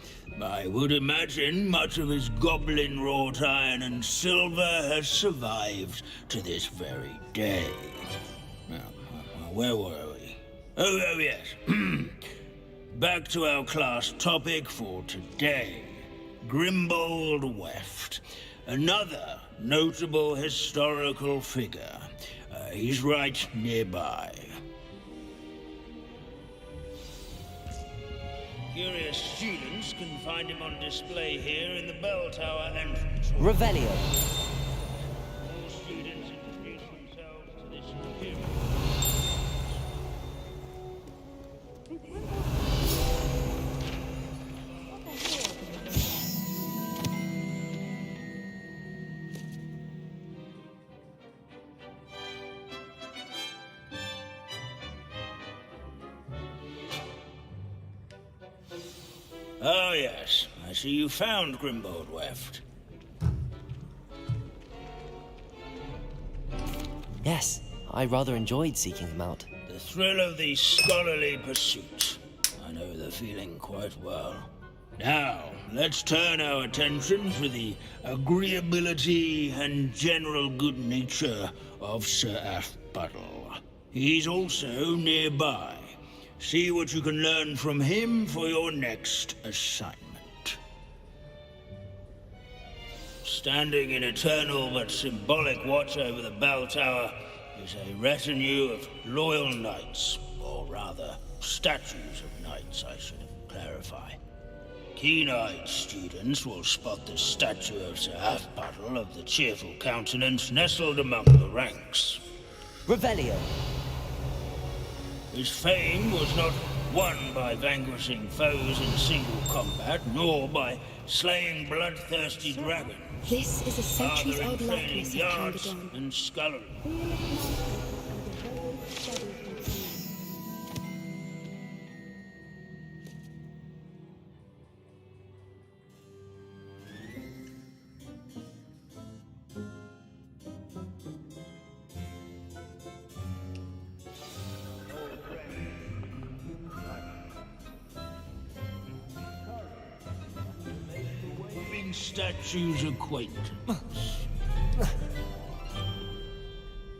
I would imagine much of his goblin-wrought iron and silver has survived to this very day. Where were we? Oh yes. Back to our class topic for today. Grimbold Weft. Another notable historical figure. He's right nearby. Curious students can find him on display here in the bell tower entrance. Revelio. All students introduce themselves to this period. Oh, yes. I see you found Grimbold Weft. Yes, I rather enjoyed seeking him out. The thrill of the scholarly pursuit. I know the feeling quite well. Now, let's turn our attention to the agreeability and general good nature of Sir Athbuttle. He's also nearby. See what you can learn from him for your next assignment. Standing in eternal but symbolic watch over the bell tower is a retinue of loyal knights, or rather, statues of knights, I should clarify. Keen-eyed students will spot the statue of Sir Athbuttle of the cheerful countenance nestled among the ranks. Revelio! His fame was not won by vanquishing foes in single combat, nor by slaying bloodthirsty dragons. This is a centuries-old likeness of yards Cangadon. and scullery. Statue's acquaintance.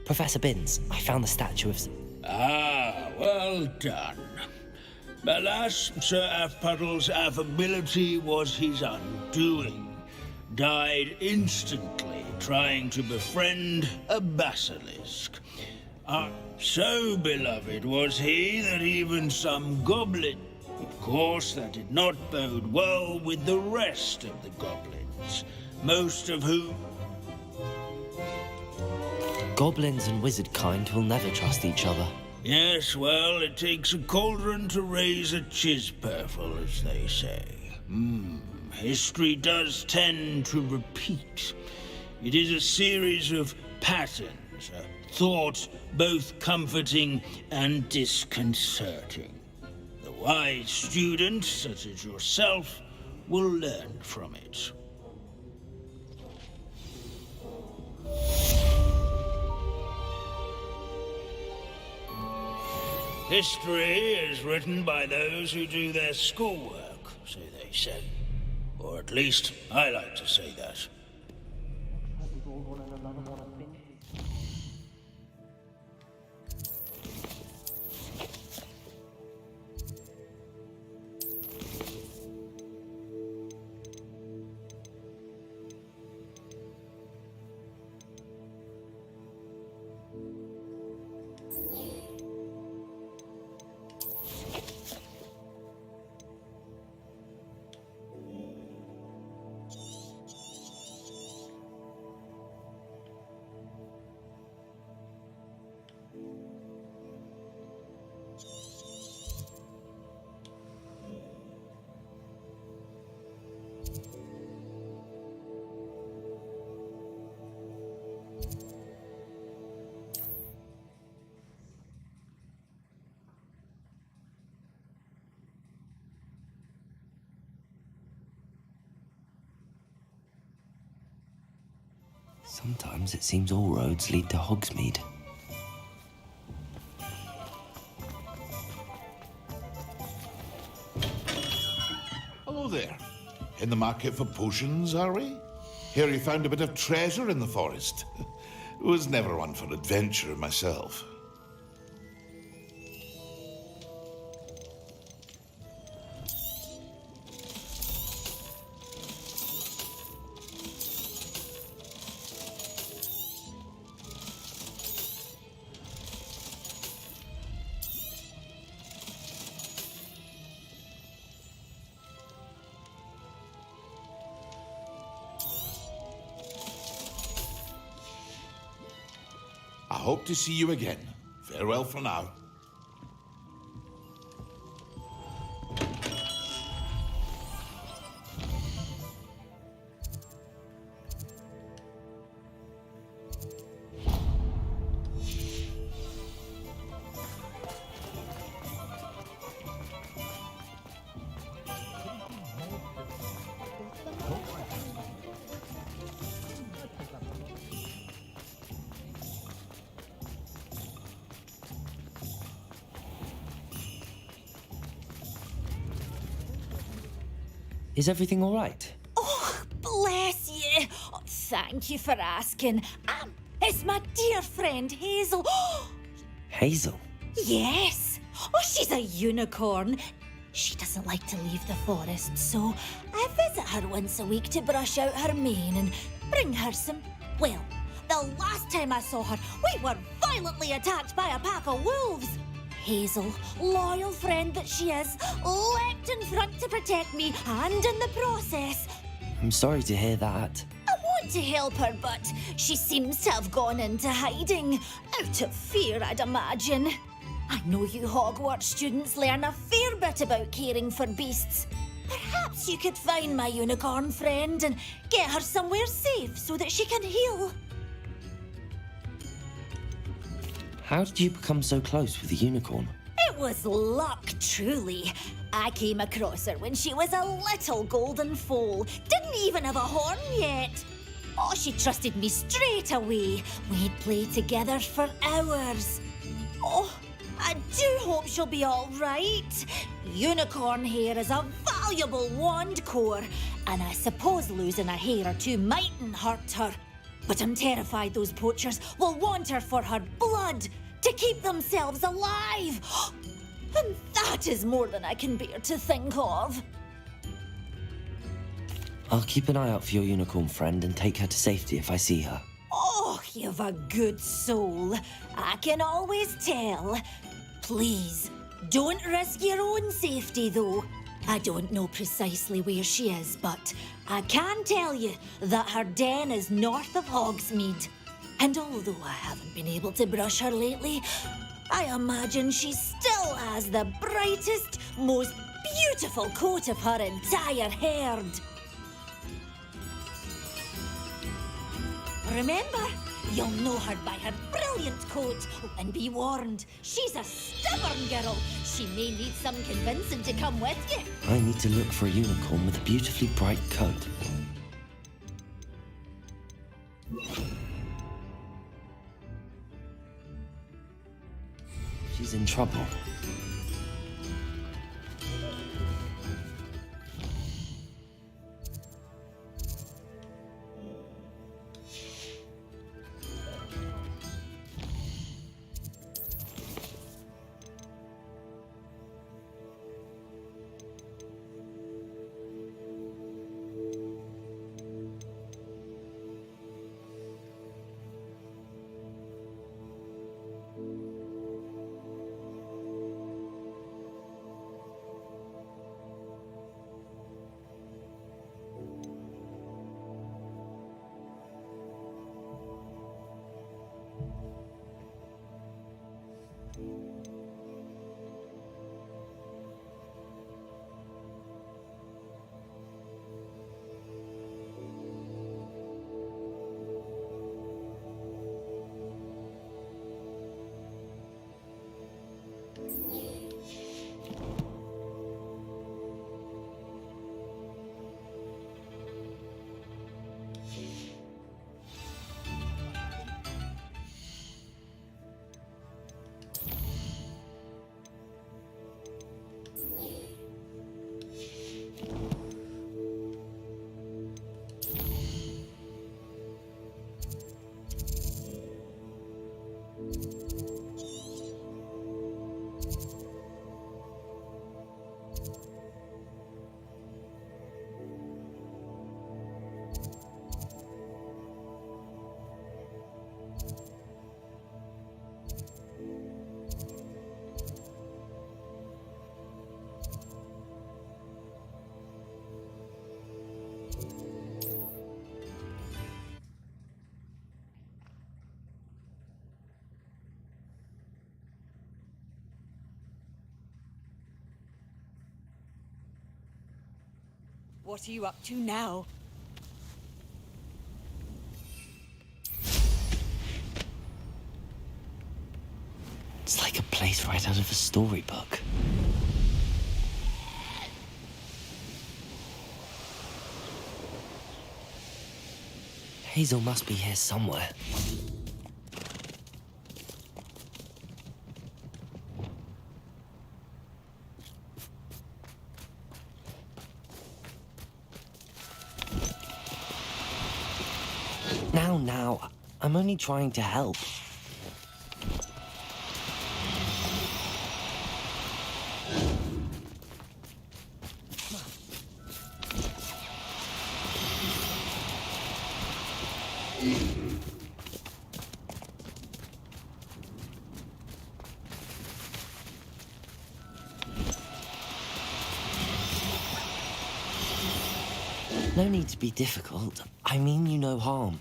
Professor Binns, I found the statue of... Ah, well done. Alas, Sir Athpuddle's affability was his undoing. Died instantly trying to befriend a basilisk. So beloved was he that even some goblin... Of course, that did not bode well with the rest of the goblins, most of whom... Goblins and wizard kind will never trust each other. Yes, well, it takes a cauldron to raise a chisperful, as they say. History does tend to repeat. It is a series of patterns, a thought both comforting and disconcerting. Wise students, such as yourself, will learn from it. History is written by those who do their schoolwork, so they say. Or at least, I like to say that. Sometimes it seems all roads lead to Hogsmeade. Hello there. In the market for potions, are we? Hear you found a bit of treasure in the forest. Was never one for adventure myself. I hope to see you again. Farewell for now. Is everything all right? Oh, bless you. Oh, thank you for asking. It's my dear friend Hazel. Hazel? Yes. Oh, she's a unicorn. She doesn't like to leave the forest, so I visit her once a week to brush out her mane and bring her some... Well, the last time I saw her, we were violently attacked by a pack of wolves. Hazel, loyal friend that she is, leapt in front to protect me, and in the process... I'm sorry to hear that. I want to help her, but she seems to have gone into hiding. Out of fear, I'd imagine. I know you Hogwarts students learn a fair bit about caring for beasts. Perhaps you could find my unicorn friend and get her somewhere safe so that she can heal. How did you become so close with the unicorn? It was luck, truly. I came across her when she was a little golden foal. Didn't even have a horn yet. Oh, she trusted me straight away. We'd play together for hours. Oh, I do hope she'll be all right. Unicorn hair is a valuable wand core, and I suppose losing a hair or two mightn't hurt her. But I'm terrified those poachers will want her for her blood to keep themselves alive. And that is more than I can bear to think of. I'll keep an eye out for your unicorn friend and take her to safety if I see her. Oh, you've a good soul. I can always tell. Please, don't risk your own safety, though. I don't know precisely where she is, but I can tell you that her den is north of Hogsmeade. And although I haven't been able to brush her lately, I imagine she still has the brightest, most beautiful coat of her entire herd. Remember, you'll know her by her brilliant coat. And be warned, she's a stubborn girl. She may need some convincing to come with you. I need to look for a unicorn with a beautifully bright coat. She's in trouble. What are you up to now? It's like a place right out of a storybook. Hazel must be here somewhere. Now, I'm only trying to help. No need to be difficult. I mean you no harm.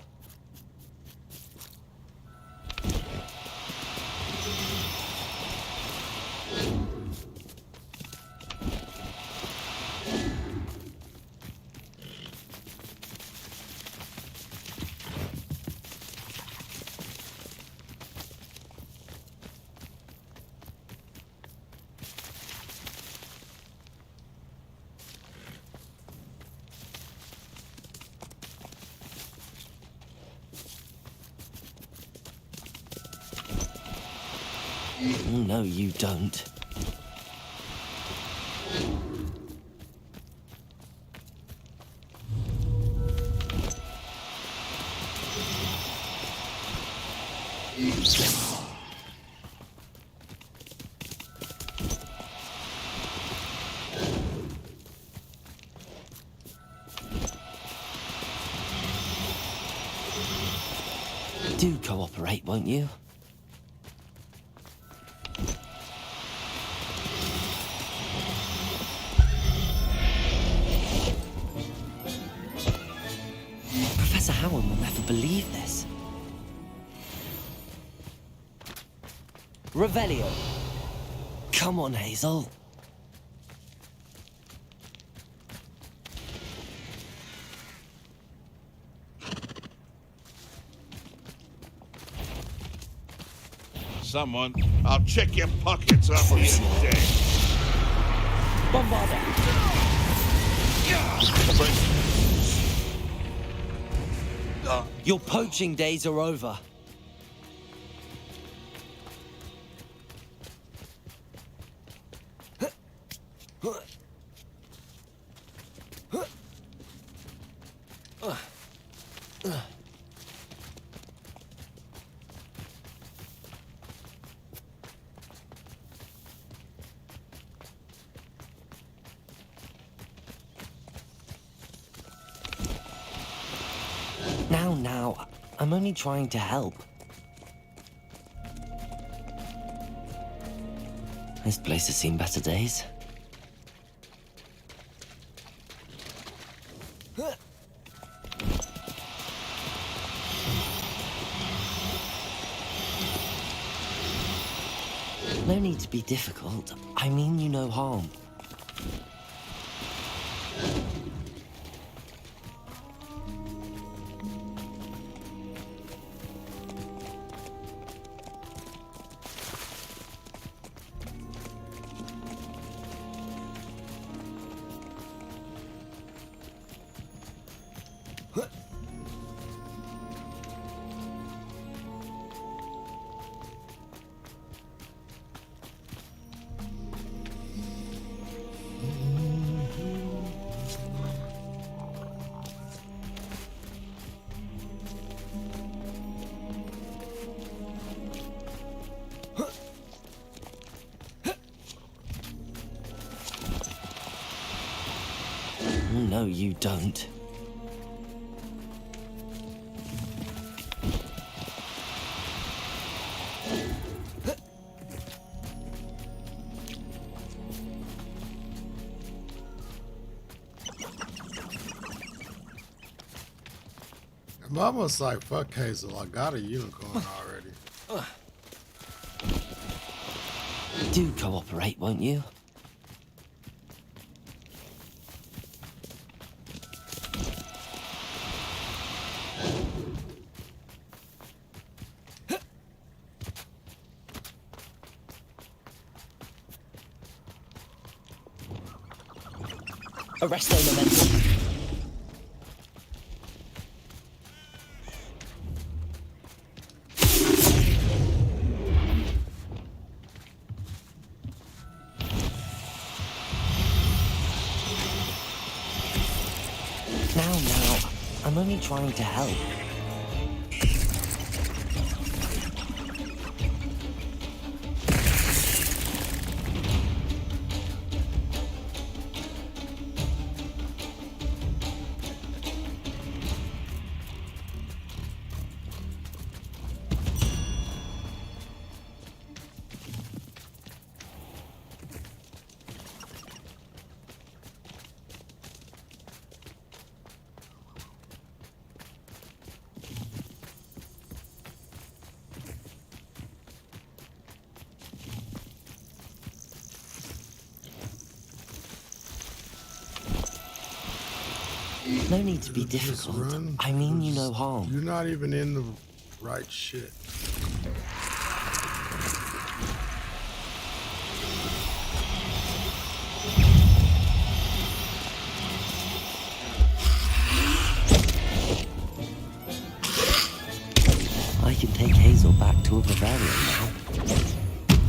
No, you don't. Do cooperate, won't you? Professor Howard will never believe this. Revelio. Come on, Hazel. Someone, I'll check your pockets up here today. Bombarda. Your poaching days are over. Now, I'm only trying to help. This place has seen better days. No need to be difficult. I mean you no harm. No, you don't. I'm almost like, fuck Hazel, I got a unicorn already. Do cooperate, won't you? Arresto momentum. Now, I'm only trying to help. No need to be Just difficult. run. I mean you no harm. You're not even in the right shit. I can take Hazel back to a Bavarian now.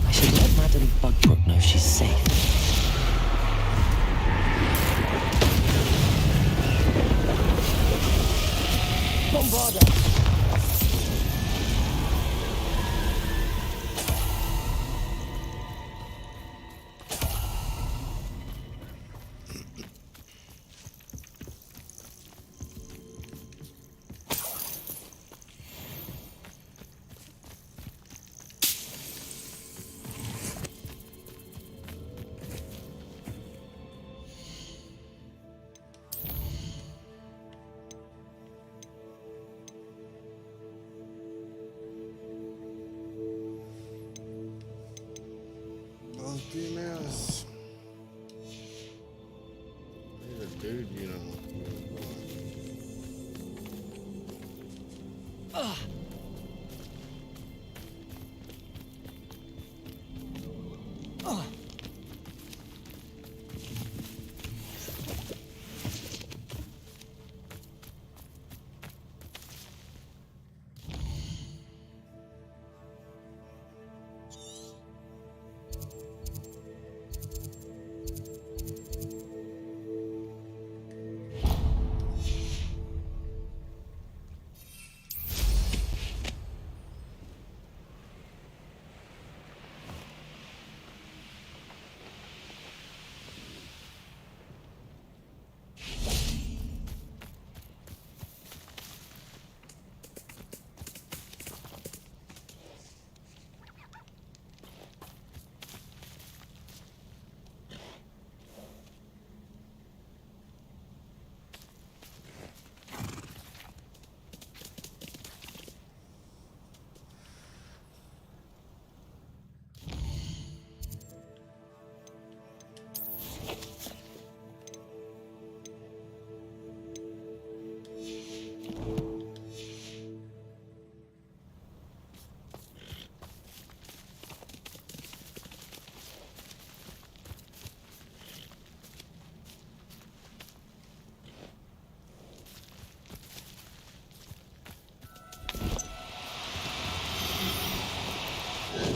I should let Madame Bugbrook know she's safe. Bombarda! Those females. Need a dude, you know.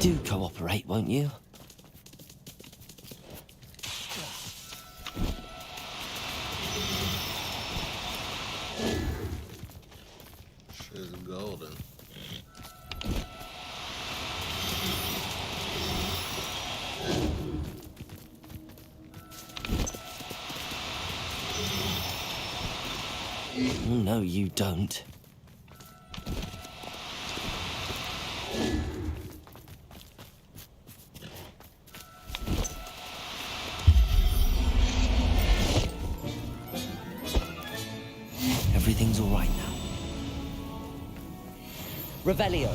Do cooperate, won't you? She's golden. No, you don't. Everything's all right now. Revelio.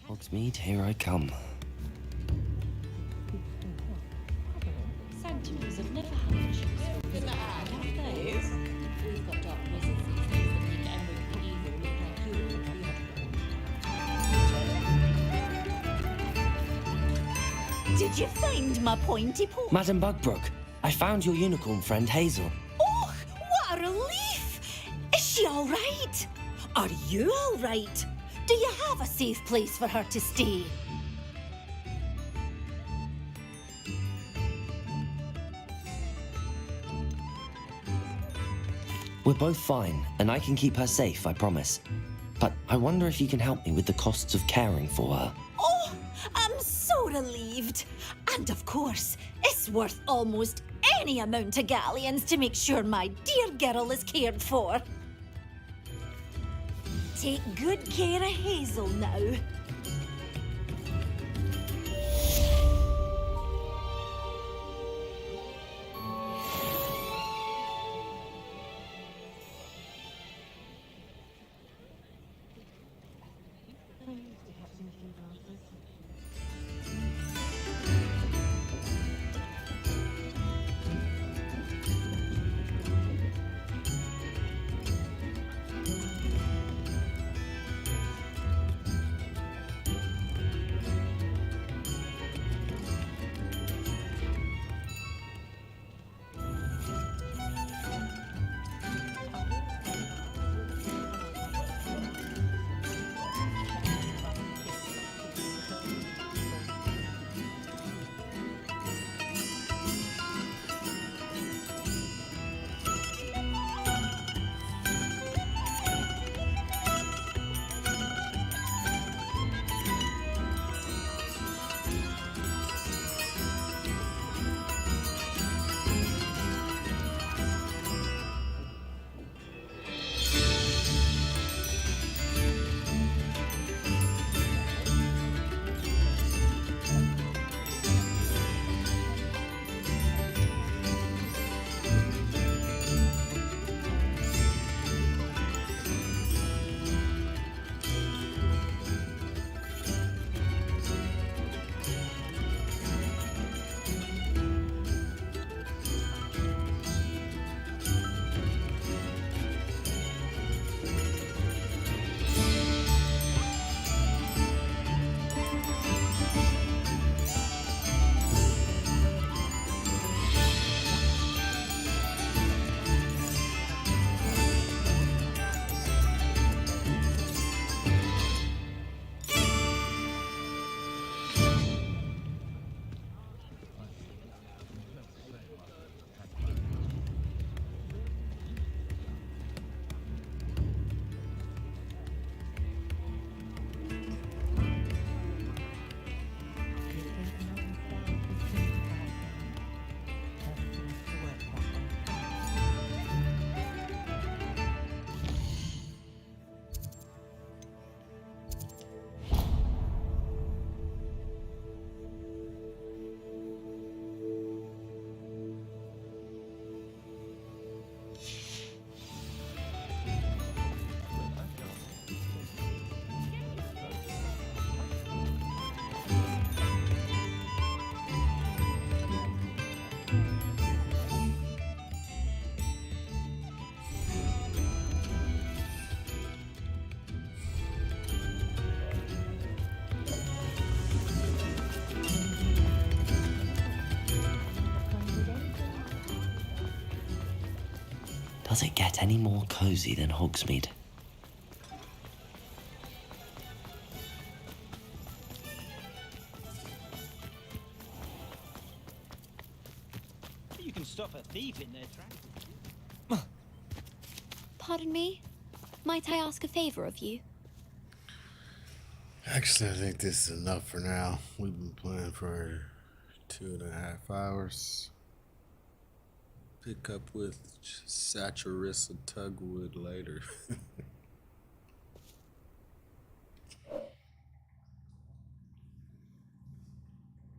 Hogsmeade, here I come. Centuries of never had issues. Did you find my pointy pole? Madam Bugbrook, I found your unicorn friend Hazel. Oh, what a relief! Is she all right? Are you all right? Do you have a safe place for her to stay? We're both fine, and I can keep her safe, I promise. But I wonder if you can help me with the costs of caring for her. Oh, I'm so relieved. And of course, it's worth almost any amount of galleons to make sure my dear girl is cared for. Take good care of Hazel now. Does it get any more cozy than Hogsmeade? You can stop a thief in their tracks. Pardon me? Might I ask a favor of you? Actually, I think this is enough for now. We've been playing for 2.5 hours. Pick up with Saturissa Tugwood later.